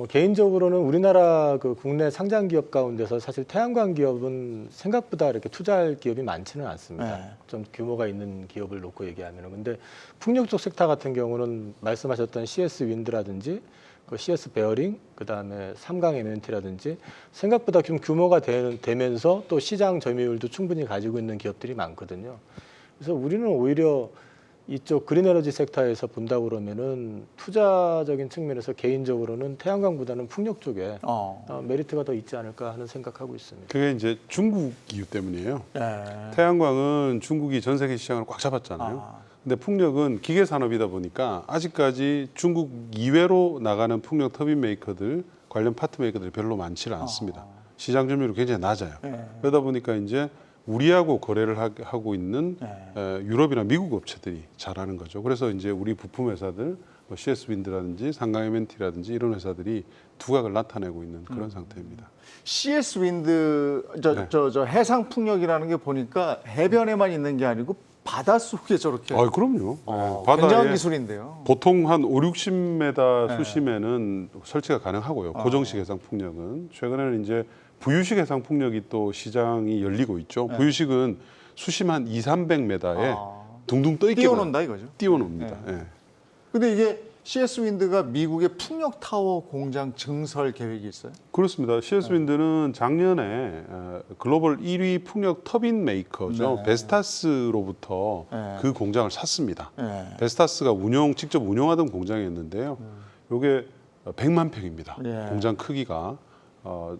개인적으로는 우리나라 그 국내 상장 기업 가운데서 사실 태양광 기업은 생각보다 이렇게 투자할 기업이 많지는 않습니다. 네. 좀 규모가 있는 기업을 놓고 얘기하면은 근데 풍력 쪽 섹터 같은 경우는 말씀하셨던 CS 윈드라든지 그 CS 베어링, 그다음에 삼강 M&T라든지 생각보다 좀 규모가 되면서 또 시장 점유율도 충분히 가지고 있는 기업들이 많거든요. 그래서 우리는 오히려 이쪽 그린 에너지 섹터에서 본다 그러면은 투자적인 측면에서 개인적으로는 태양광보다는 풍력 쪽에 메리트가 더 있지 않을까 하는 생각하고 있습니다. 그게 이제 중국 이유 때문이에요. 네. 태양광은 중국이 전 세계 시장을 꽉 잡았잖아요. 근데 풍력은 기계 산업이다 보니까 아직까지 중국 이외로 나가는 풍력 터빈 메이커들 관련 파트 메이커들이 별로 많지는 않습니다. 시장 점유율이 굉장히 낮아요. 네. 그러다 보니까 이제 우리하고 거래를 하고 있는 유럽이나 미국 업체들이 잘하는 거죠. 그래서 이제 우리 부품 회사들 뭐 CS 윈드라든지 상강 M&T라든지 이런 회사들이 두각을 나타내고 있는 그런 상태입니다. CS 윈드 네. 저 해상 풍력이라는 게 보니까 해변에만 있는 게 아니고 바닷속에 저렇게 그럼요. 굉장한 기술인데요. 보통 한 5, 60m 수심에는 설치가 가능하고요. 고정식 해상 풍력은 최근에는 이제 부유식 해상 풍력이 또 시장이 열리고 있죠. 부유식은 수심 한 2, 300m에 둥둥 떠 있게 띄워놓는다 이거죠. 띄워놓습니다. 예. 근데 이게 CS 윈드가 미국의 풍력 타워 공장 증설 계획이 있어요? 그렇습니다. CS 윈드는 작년에 글로벌 1위 풍력 터빈 메이커죠. 네. 베스타스로부터 네. 그 공장을 샀습니다. 네. 베스타스가 직접 운영하던 공장이었는데요. 이게 100만 평입니다. 예. 공장 크기가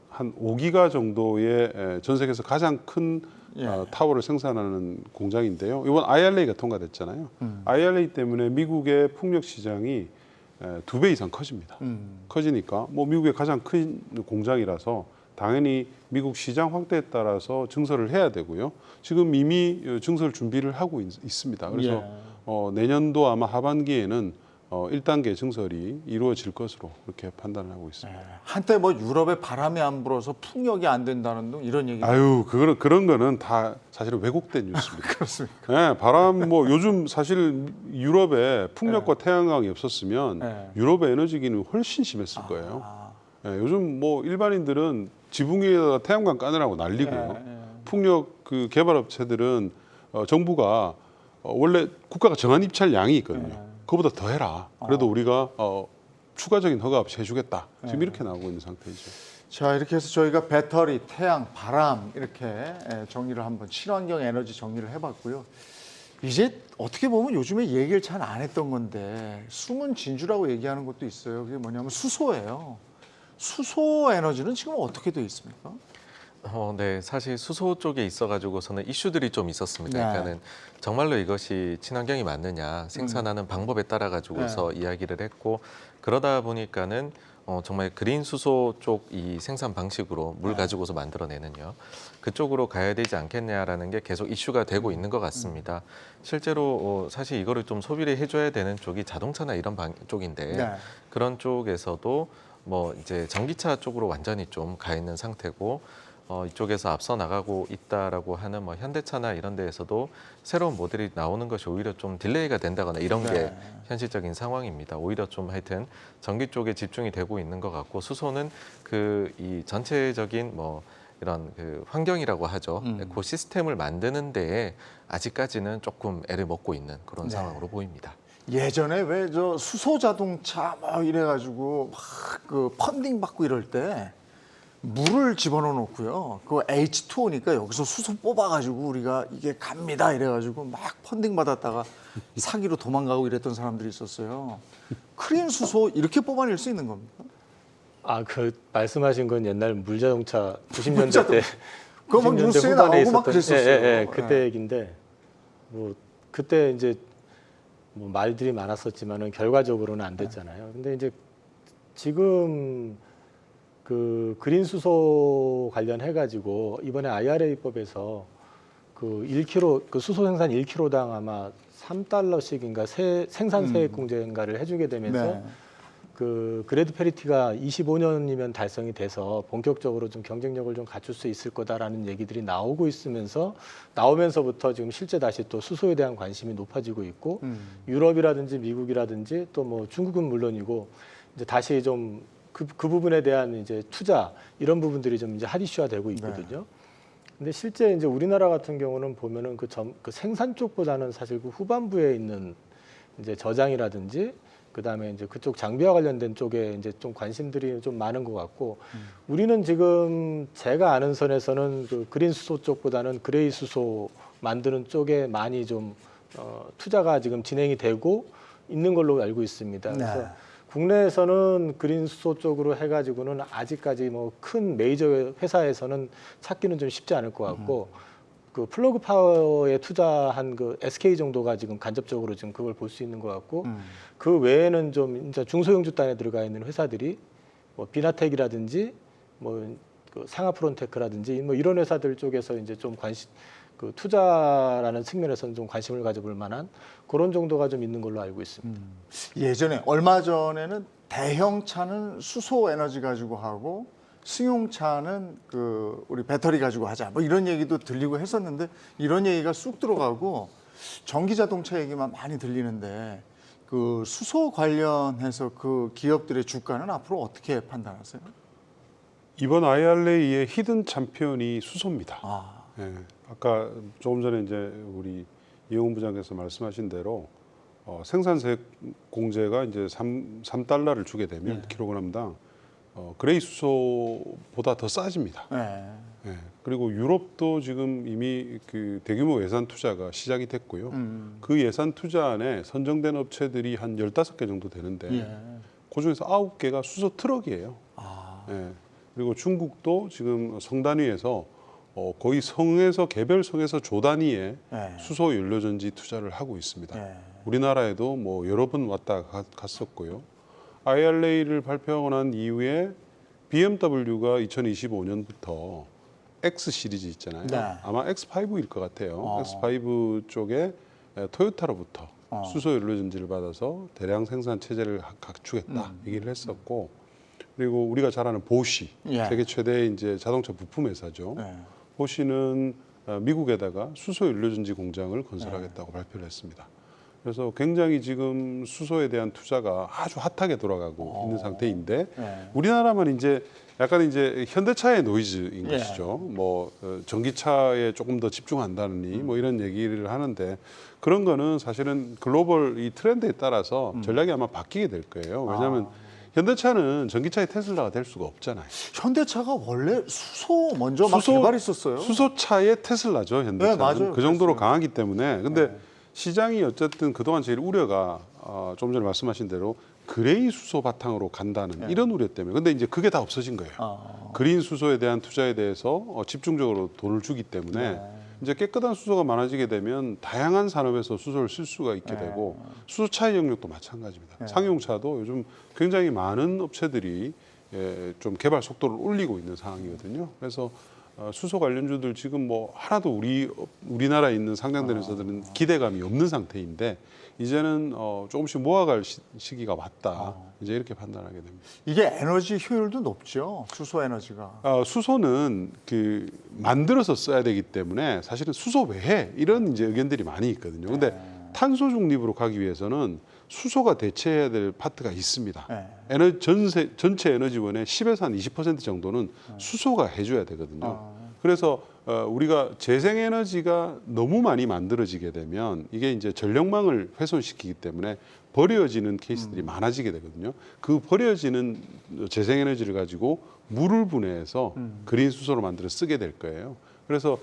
한 5기가 정도의 전 세계에서 가장 큰 타워를 생산하는 공장인데요. 이번 IRA가 통과됐잖아요. IRA 때문에 미국의 풍력 시장이 2배 이상 커집니다. 커지니까 뭐 미국의 가장 큰 공장이라서 당연히 미국 시장 확대에 따라서 증설을 해야 되고요. 지금 이미 증설 준비를 하고 있습니다. 그래서 내년도 아마 하반기에는 1단계 증설이 이루어질 것으로 그렇게 판단을 하고 있습니다. 한때 뭐 유럽에 바람이 안 불어서 풍력이 안 된다는 등 이런 얘기. 그런 거는 다 사실은 왜곡된 뉴스입니다. 그렇습니까? 네, 바람 요즘 사실 유럽에 풍력과 태양광이 없었으면 유럽의 에너지기는 훨씬 심했을 거예요. 네, 요즘 뭐 일반인들은 지붕 위에다가 태양광 까느라고 난리고요. 풍력 그 개발 업체들은 정부가 원래 국가가 정한 입찰 양이 있거든요. 그거보다 더 해라. 그래도 우리가 추가적인 허가 없이 해주겠다. 지금 이렇게 나오고 있는 상태이죠. 자, 이렇게 해서 저희가 배터리, 태양, 바람 이렇게 정리를 한번 친환경 에너지 정리를 해봤고요. 이제 어떻게 보면 요즘에 얘기를 잘 안 했던 건데 숨은 진주라고 얘기하는 것도 있어요. 그게 뭐냐면 수소예요. 수소 에너지는 지금 어떻게 돼 있습니까? 네, 사실 수소 쪽에 있어가지고서는 이슈들이 좀 있었습니다. 네. 그러니까는 정말로 이것이 친환경이 맞느냐 생산하는 방법에 따라 가지고서 이야기를 했고 그러다 보니까는 정말 그린 수소 쪽 이 생산 방식으로 물 가지고서 만들어내는요. 그쪽으로 가야 되지 않겠냐라는 게 계속 이슈가 되고 있는 것 같습니다. 실제로 사실 이거를 좀 소비를 해줘야 되는 쪽이 자동차나 이런 쪽인데 네. 그런 쪽에서도 뭐 이제 전기차 쪽으로 완전히 좀 가 있는 상태고 이쪽에서 앞서 나가고 있다라고 하는 뭐 현대차나 이런 데에서도 새로운 모델이 나오는 것이 오히려 좀 딜레이가 된다거나 이런 게 네. 현실적인 상황입니다. 오히려 좀 하여튼 전기 쪽에 집중이 되고 있는 것 같고 수소는 그 이 전체적인 뭐 이런 그 환경이라고 하죠. 그 시스템을 만드는 데에 아직까지는 조금 애를 먹고 있는 그런 네. 상황으로 보입니다. 예전에 왜 저 수소 자동차 막 이래가지고 막 그 펀딩 받고 이럴 때 물을 집어넣어 놓고요. 그거 H2O니까 여기서 수소 뽑아가지고 우리가 이게 갑니다 이래가지고 막 펀딩 받았다가 사기로 도망가고 이랬던 사람들이 있었어요. 크린 수소 이렇게 뽑아낼 수 있는 겁니까? 아, 그 말씀하신 건 옛날 물자동차 90년대 때 그거 막 90년대 뉴스에 후반에 나오고 막 있었던- 그랬었어요. 예, 그때 네. 얘기인데 뭐 그때 이제 뭐 말들이 많았었지만은 결과적으로는 안 됐잖아요. 근데 이제 지금 그 그린 수소 관련해 가지고 이번에 IRA법에서 그 1kg 그 수소 생산 1kg당 아마 3달러씩인가 생산 세액 공제인가를 해주게 되면서 네. 그 그레드 페리티가 25년이면 달성이 돼서 본격적으로 좀 경쟁력을 좀 갖출 수 있을 거다라는 얘기들이 나오면서부터 지금 실제 다시 또 수소에 대한 관심이 높아지고 있고 유럽이라든지 미국이라든지 또 뭐 중국은 물론이고 이제 다시 좀 그 부분에 대한 이제 투자 이런 부분들이 좀 이제 핫 이슈화 되고 있거든요. 근데 실제 이제 우리나라 같은 경우는 보면은 그 생산 쪽보다는 사실 그 후반부에 있는 이제 저장이라든지 그다음에 이제 그쪽 장비와 관련된 쪽에 이제 좀 관심들이 좀 많은 것 같고 우리는 지금 제가 아는 선에서는 그 그린 수소 쪽보다는 그레이 수소 만드는 쪽에 많이 좀 투자가 지금 진행이 되고 있는 걸로 알고 있습니다. 그래서 네. 국내에서는 그린 수소 쪽으로 해가지고는 아직까지 뭐 큰 메이저 회사에서는 찾기는 좀 쉽지 않을 것 같고 그 플러그 파워에 투자한 그 SK 정도가 지금 간접적으로 지금 그걸 볼 수 있는 것 같고 그 외에는 좀 이제 중소형주단에 들어가 있는 회사들이 뭐 비나텍이라든지 뭐 그 상하프론테크라든지 뭐 이런 회사들 쪽에서 이제 좀 그 투자라는 측면에서는 좀 관심을 가져볼 만한 그런 정도가 좀 있는 걸로 알고 있습니다. 예전에 얼마 전에는 대형차는 수소 에너지 가지고 하고 승용차는 그 우리 배터리 가지고 하자 뭐 이런 얘기도 들리고 했었는데 이런 얘기가 쑥 들어가고 전기 자동차 얘기만 많이 들리는데 그 수소 관련해서 그 기업들의 주가는 앞으로 어떻게 판단하세요? 이번 IRA의 히든 챔피언이 수소입니다. 아, 예, 아까 조금 전에 이제 우리 이영훈 부장께서 말씀하신 대로 생산세 공제가 이제 3달러를 주게 되면 킬로그램당 그레이 수소보다 더 싸집니다. 네. 예, 그리고 유럽도 지금 이미 그 대규모 예산 투자가 시작이 됐고요. 그 예산 투자 안에 선정된 업체들이 한 15개 정도 되는데 예. 그중에서 9개가 수소 트럭이에요. 예, 그리고 중국도 지금 성 단위에서 거의 성에서 개별 성에서 조 단위의 네. 수소 연료전지 투자를 하고 있습니다. 네. 우리나라에도 뭐 여러 번 왔다 갔었고요. IRA를 발표하고 난 이후에 BMW가 2025년부터 X 시리즈 있잖아요. 네. 아마 X5일 것 같아요. X5 쪽에 토요타로부터 수소 연료전지를 받아서 대량 생산 체제를 갖추겠다 얘기를 했었고, 그리고 우리가 잘 아는 보쉬, 예. 세계 최대의 이제 자동차 부품 회사죠. 네. 보쉬는 미국에다가 수소 연료전지 공장을 건설하겠다고 발표를 했습니다. 그래서 굉장히 지금 수소에 대한 투자가 아주 핫하게 돌아가고 있는 상태인데 네. 우리나라만 이제 약간 이제 현대차의 노이즈인 예. 것이죠. 뭐 전기차에 조금 더 집중한다느니 뭐 이런 얘기를 하는데 그런 거는 사실은 글로벌 이 트렌드에 따라서 전략이 아마 바뀌게 될 거예요. 왜냐하면 현대차는 전기차의 테슬라가 될 수가 없잖아요. 현대차가 원래 수소 먼저 막 개발했었어요. 수소차의 테슬라죠, 현대차는. 네, 맞아요. 그 정도로 그랬어요. 강하기 때문에. 근데 시장이 어쨌든 그동안 제일 우려가 좀 전에 말씀하신 대로 그레이 수소 바탕으로 간다는 이런 우려 때문에. 근데 이제 그게 다 없어진 거예요. 그린 수소에 대한 투자에 대해서 집중적으로 돈을 주기 때문에 이제 깨끗한 수소가 많아지게 되면 다양한 산업에서 수소를 쓸 수가 있게 되고 수소차의 영역도 마찬가지입니다. 상용차도 요즘 굉장히 많은 업체들이 좀 개발 속도를 올리고 있는 상황이거든요. 그래서 수소 관련주들 지금 뭐 하나도 우리나라에 있는 상장된 회사들은 기대감이 없는 상태인데 이제는 조금씩 모아갈 시기가 왔다. 이제 이렇게 판단하게 됩니다. 이게 에너지 효율도 높죠. 수소 에너지가. 수소는 그 만들어서 써야 되기 때문에 사실은 수소 외에 이런 이제 의견들이 많이 있거든요. 근데 탄소 중립으로 가기 위해서는 수소가 대체해야 될 파트가 있습니다. 전체 에너지원의 10에서 한 20% 정도는 수소가 해줘야 되거든요. 그래서 우리가 재생에너지가 너무 많이 만들어지게 되면 이게 이제 전력망을 훼손시키기 때문에 버려지는 케이스들이 많아지게 되거든요. 그 버려지는 재생에너지를 가지고 물을 분해해서 그린 수소로 만들어 쓰게 될 거예요. 그래서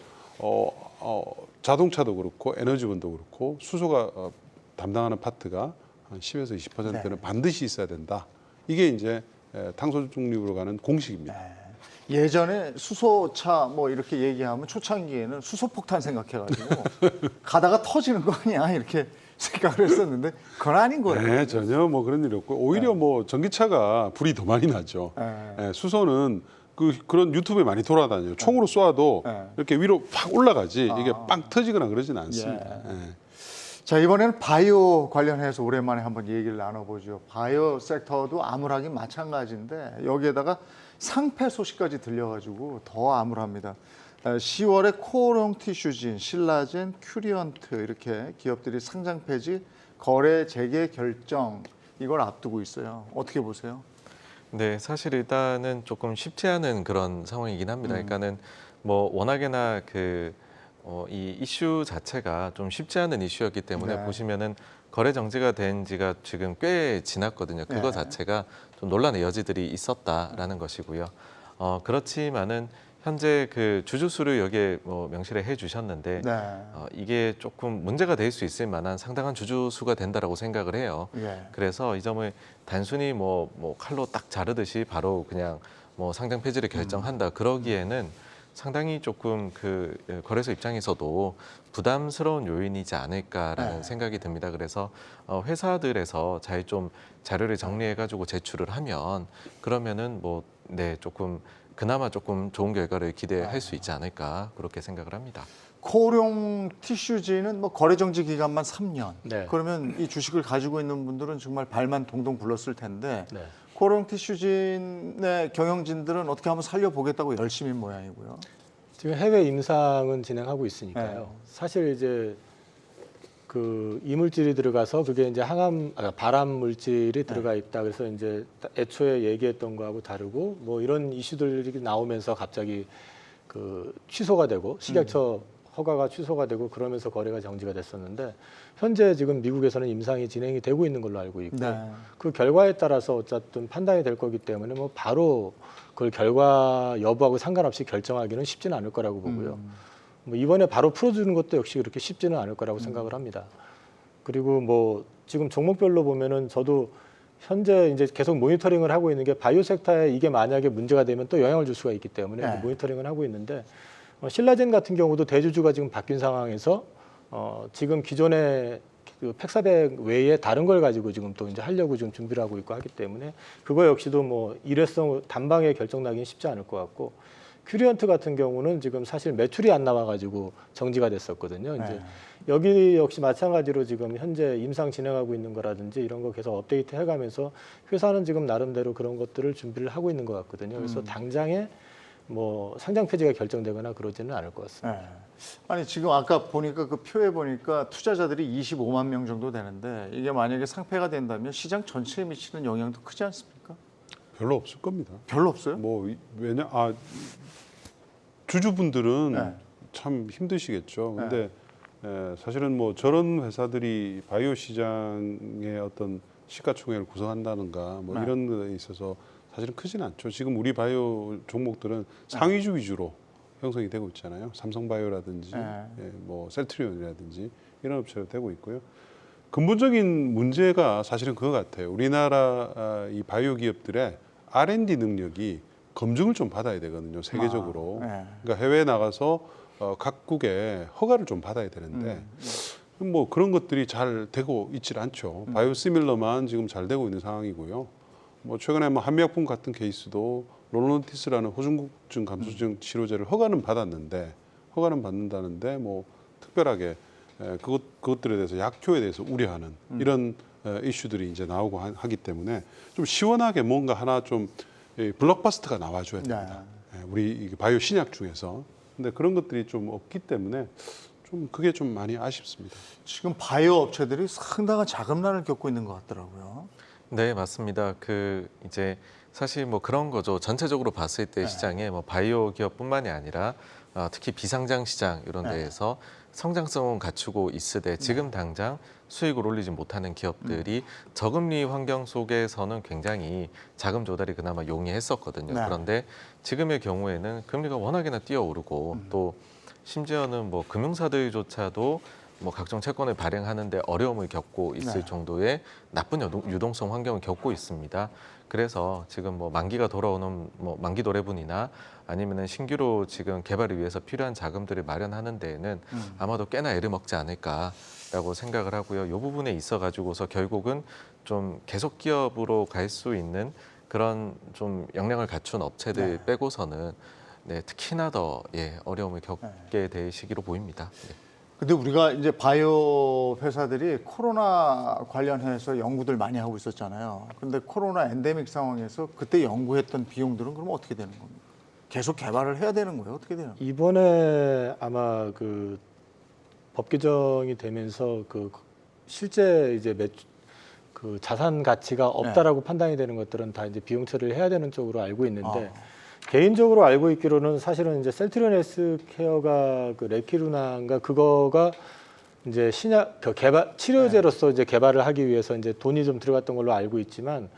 자동차도 그렇고 에너지원도 그렇고 수소가 담당하는 파트가 한 10에서 20%는 반드시 있어야 된다. 이게 이제 탄소 중립으로 가는 공식입니다. 예전에 수소차 뭐 이렇게 얘기하면 초창기에는 수소폭탄 생각해가지고 가다가 터지는 거 아니야 이렇게 생각을 했었는데 그건 아닌 거예요. 네, 전혀 뭐 그런 일이 없고 오히려 뭐 전기차가 불이 더 많이 나죠. 수소는 그런 유튜브에 많이 돌아다녀요. 총으로 쏘아도 이렇게 위로 팍 올라가지 이게 빵 터지거나 그러지는 않습니다. 자, 이번에는 바이오 관련해서 오랜만에 한번 얘기를 나눠보죠. 바이오 섹터도 암울하긴 마찬가지인데 여기에다가 상패 소식까지 들려가지고 더 암울합니다. 10월에 코어용 티슈진, 신라젠, 큐리언트 이렇게 기업들이 상장 폐지, 거래 재개 결정 이걸 앞두고 있어요. 어떻게 보세요? 네, 사실 일단은 조금 쉽지 않은 그런 상황이긴 합니다. 그러니까는 뭐 워낙에나 이 이슈 자체가 좀 쉽지 않은 이슈였기 때문에 보시면은 거래 정지가 된 지가 지금 꽤 지났거든요. 그거 자체가 좀 논란의 여지들이 있었다라는 것이고요. 그렇지만은 현재 그 주주수를 여기에 뭐 명시를 해주셨는데 이게 조금 문제가 될 수 있을 만한 상당한 주주수가 된다라고 생각을 해요. 그래서 이 점을 단순히 뭐 칼로 딱 자르듯이 바로 그냥 뭐 상장 폐지를 결정한다 그러기에는 상당히 조금 그 거래소 입장에서도 부담스러운 요인이지 않을까라는 생각이 듭니다. 그래서 회사들에서 잘 좀 자료를 정리해가지고 제출을 하면 그러면은 조금 그나마 조금 좋은 결과를 기대할 수 있지 않을까 그렇게 생각을 합니다. 코어용 티슈진은 뭐 거래 정지 기간만 3년. 네. 그러면 이 주식을 가지고 있는 분들은 정말 발만 동동 굴렀을 텐데 네. 코어용 티슈진의 경영진들은 어떻게 한번 살려보겠다고 열심인 모양이고요. 지금 해외 임상은 진행하고 있으니까요. 사실 이제 그 이물질이 들어가서 그게 이제 발암 물질이 들어가 있다. 그래서 이제 애초에 얘기했던 거하고 다르고 뭐 이런 이슈들이 나오면서 갑자기 그 취소가 되고 식약처 허가가 취소가 되고 그러면서 거래가 정지가 됐었는데 현재 지금 미국에서는 임상이 진행이 되고 있는 걸로 알고 있고 그 결과에 따라서 어쨌든 판단이 될 거기 때문에 뭐 바로 그 결과 여부하고 상관없이 결정하기는 쉽지는 않을 거라고 보고요. 뭐 이번에 바로 풀어주는 것도 역시 그렇게 쉽지는 않을 거라고 생각을 합니다. 그리고 뭐 지금 종목별로 보면은 저도 현재 이제 계속 모니터링을 하고 있는 게 바이오 섹터에 이게 만약에 문제가 되면 또 영향을 줄 수가 있기 때문에 모니터링을 하고 있는데 신라젠 같은 경우도 대주주가 지금 바뀐 상황에서 지금 기존의 그 팩사백 외에 다른 걸 가지고 지금 또 이제 하려고 지금 준비를 하고 있고 하기 때문에 그거 역시도 뭐 일회성 단방에 결정 나기는 쉽지 않을 것 같고 큐리언트 같은 경우는 지금 사실 매출이 안 나와가지고 정지가 됐었거든요. 이제 여기 역시 마찬가지로 지금 현재 임상 진행하고 있는 거라든지 이런 거 계속 업데이트 해가면서 회사는 지금 나름대로 그런 것들을 준비를 하고 있는 것 같거든요. 그래서 당장에 뭐 상장 폐지가 결정되거나 그러지는 않을 것 같습니다. 아니 지금 아까 보니까 그 표에 보니까 투자자들이 25만 명 정도 되는데 이게 만약에 상폐가 된다면 시장 전체에 미치는 영향도 크지 않습니까? 별로 없을 겁니다. 별로 없어요? 뭐 주주분들은 참 힘드시겠죠. 근데 사실은 뭐 저런 회사들이 바이오 시장의 어떤 시가총액을 구성한다는가 뭐 이런 거에 있어서 사실은 크지는 않죠. 지금 우리 바이오 종목들은 상위주 위주로 형성이 되고 있잖아요. 삼성바이오라든지 뭐 셀트리온이라든지 이런 업체로 되고 있고요. 근본적인 문제가 사실은 그거 같아요. 우리나라 이 바이오 기업들의 R&D 능력이 검증을 좀 받아야 되거든요. 세계적으로. 그러니까 해외에 나가서 각국의 허가를 좀 받아야 되는데 뭐 그런 것들이 잘 되고 있질 않죠. 바이오시밀러만 지금 잘 되고 있는 상황이고요. 뭐 최근에 뭐 한미약품 같은 케이스도 롤론티스라는 호중국증 감소증 치료제를 허가는 받는다는데 뭐 특별하게 그것들에 대해서 약효에 대해서 우려하는 이런 이슈들이 이제 나오고 하기 때문에 좀 시원하게 뭔가 하나 좀 블록버스터가 나와줘야 됩니다. 우리 바이오 신약 중에서. 근데 그런 것들이 좀 없기 때문에 좀 그게 좀 많이 아쉽습니다. 지금 바이오 업체들이 상당한 자금난을 겪고 있는 것 같더라고요. 네, 맞습니다. 이제 사실 뭐 그런 거죠. 전체적으로 봤을 때 시장에 뭐 바이오 기업뿐만이 아니라 특히 비상장 시장 이런 데에서 성장성은 갖추고 있으되 지금 당장 수익을 올리지 못하는 기업들이 저금리 환경 속에서는 굉장히 자금 조달이 그나마 용이했었거든요. 그런데 지금의 경우에는 금리가 워낙에나 뛰어오르고 또 심지어는 뭐 금융사들조차도 뭐 각종 채권을 발행하는데 어려움을 겪고 있을 정도의 나쁜 유동성 환경을 겪고 있습니다. 그래서 지금 뭐 만기가 돌아오는 뭐 만기 도래분이나 아니면은 신규로 지금 개발을 위해서 필요한 자금들을 마련하는 데에는 아마도 꽤나 애를 먹지 않을까라고 생각을 하고요. 이 부분에 있어 가지고서 결국은 좀 계속 기업으로 갈 수 있는 그런 좀 역량을 갖춘 업체들 빼고서는 특히나 더 어려움을 겪게 될 시기로 보입니다. 근데 우리가 이제 바이오 회사들이 코로나 관련해서 연구들 많이 하고 있었잖아요. 근데 코로나 엔데믹 상황에서 그때 연구했던 비용들은 그럼 어떻게 되는 겁니까? 계속 개발을 해야 되는 거예요? 어떻게 되는 거예요? 이번에 아마 그 법 개정이 되면서 그 실제 이제 그 자산 가치가 없다라고 판단이 되는 것들은 다 이제 비용 처리를 해야 되는 쪽으로 알고 있는데 개인적으로 알고 있기로는 사실은 이제 셀트리온 헬스케어가 그 레키루나인가 그거가 이제 신약 그 개발 치료제로서 이제 개발을 하기 위해서 이제 돈이 좀 들어갔던 걸로 알고 있지만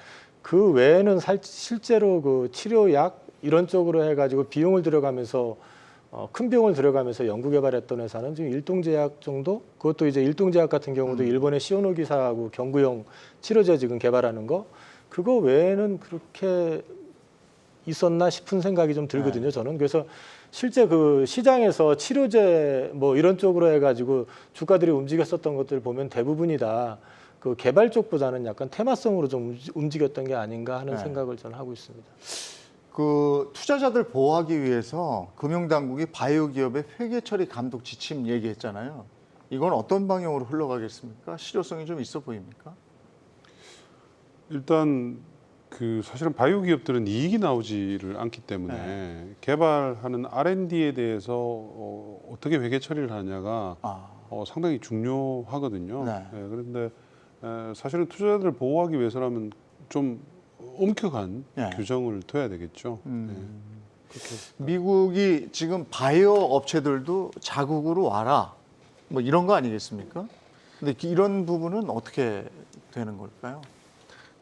그 외에는 실제로 그 치료약 이런 쪽으로 해가지고 비용을 들어가면서 큰 비용을 들어가면서 연구 개발했던 회사는 지금 일동제약 정도? 그것도 이제 일동제약 같은 경우도 일본의 시오노기사하고 경구용 치료제 지금 개발하는 거 그거 외에는 그렇게 있었나 싶은 생각이 좀 들거든요. 저는 그래서 실제 그 시장에서 치료제 뭐 이런 쪽으로 해가지고 주가들이 움직였었던 것들 보면 대부분이 다 그 개발 쪽보다는 약간 테마성으로 좀 움직였던 게 아닌가 하는 생각을 저는 하고 있습니다. 그 투자자들 보호하기 위해서 금융당국이 바이오 기업의 회계 처리 감독 지침 얘기했잖아요. 이건 어떤 방향으로 흘러가겠습니까? 실효성이 좀 있어 보입니까? 일단 그 사실은 바이오 기업들은 이익이 나오지를 않기 때문에 개발하는 R&D에 대해서 어떻게 회계 처리를 하냐가 상당히 중요하거든요. 그런데 사실은 투자자들을 보호하기 위해서라면 좀 엄격한 규정을 둬야 되겠죠. 미국이 지금 바이오 업체들도 자국으로 와라 뭐 이런 거 아니겠습니까? 근데 이런 부분은 어떻게 되는 걸까요?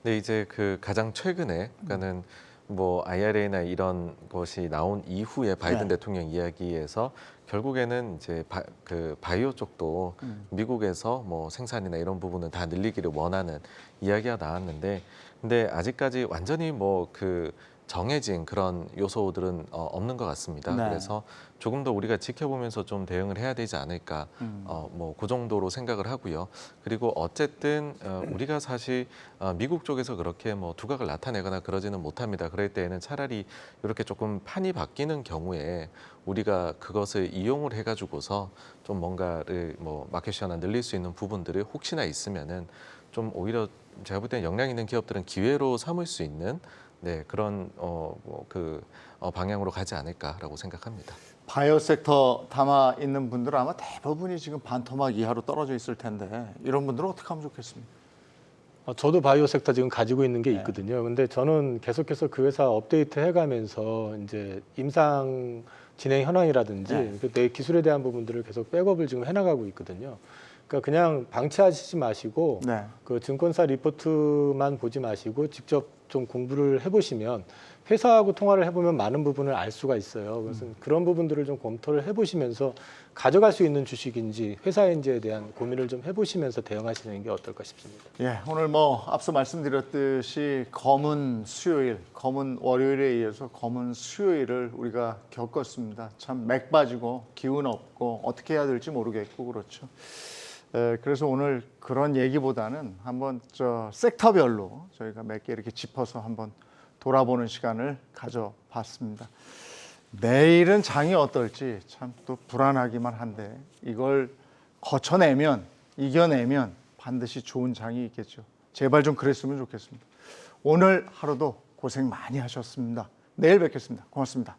네, 이제 그 가장 최근에 그러니까는 뭐 IRA나 이런 것이 나온 이후에 바이든 대통령 이야기에서 결국에는 이제 그 바이오 쪽도 미국에서 뭐 생산이나 이런 부분은 다 늘리기를 원하는 이야기가 나왔는데 근데 아직까지 완전히 뭐 그 정해진 그런 요소들은 없는 것 같습니다. 그래서 조금 더 우리가 지켜보면서 좀 대응을 해야 되지 않을까, 뭐 그 정도로 생각을 하고요. 그리고 어쨌든 우리가 사실 미국 쪽에서 그렇게 뭐 두각을 나타내거나 그러지는 못합니다. 그럴 때에는 차라리 이렇게 조금 판이 바뀌는 경우에 우리가 그것을 이용을 해가지고서 좀 뭔가를 뭐 마켓 시어나 늘릴 수 있는 부분들을 혹시나 있으면은 좀 오히려 제가 볼 때는 역량 있는 기업들은 기회로 삼을 수 있는 그런 방향으로 가지 않을까라고 생각합니다. 바이오 섹터 담아 있는 분들은 아마 대부분이 지금 반토막 이하로 떨어져 있을 텐데 이런 분들은 어떻게 하면 좋겠습니까? 저도 바이오 섹터 지금 가지고 있는 게 있거든요. 근데 저는 계속해서 그 회사 업데이트 해가면서 이제 임상 진행 현황이라든지 내 기술에 대한 부분들을 계속 백업을 지금 해나가고 있거든요. 그러니까 그냥 방치하시지 마시고 그 증권사 리포트만 보지 마시고 직접 좀 공부를 해보시면 회사하고 통화를 해보면 많은 부분을 알 수가 있어요. 그래서 그런 부분들을 좀 검토를 해보시면서 가져갈 수 있는 주식인지 회사인지에 대한 고민을 좀 해보시면서 대응하시는 게 어떨까 싶습니다. 예, 오늘 뭐 앞서 말씀드렸듯이 검은 수요일, 검은 월요일에 이어서 검은 수요일을 우리가 겪었습니다. 참 맥 빠지고 기운 없고 어떻게 해야 될지 모르겠고 그렇죠. 그래서 오늘 그런 얘기보다는 한번 섹터별로 저희가 몇 개 이렇게 짚어서 한번 돌아보는 시간을 가져봤습니다. 내일은 장이 어떨지 참 또 불안하기만 한데 이걸 거쳐내면 이겨내면 반드시 좋은 장이 있겠죠. 제발 좀 그랬으면 좋겠습니다. 오늘 하루도 고생 많이 하셨습니다. 내일 뵙겠습니다. 고맙습니다.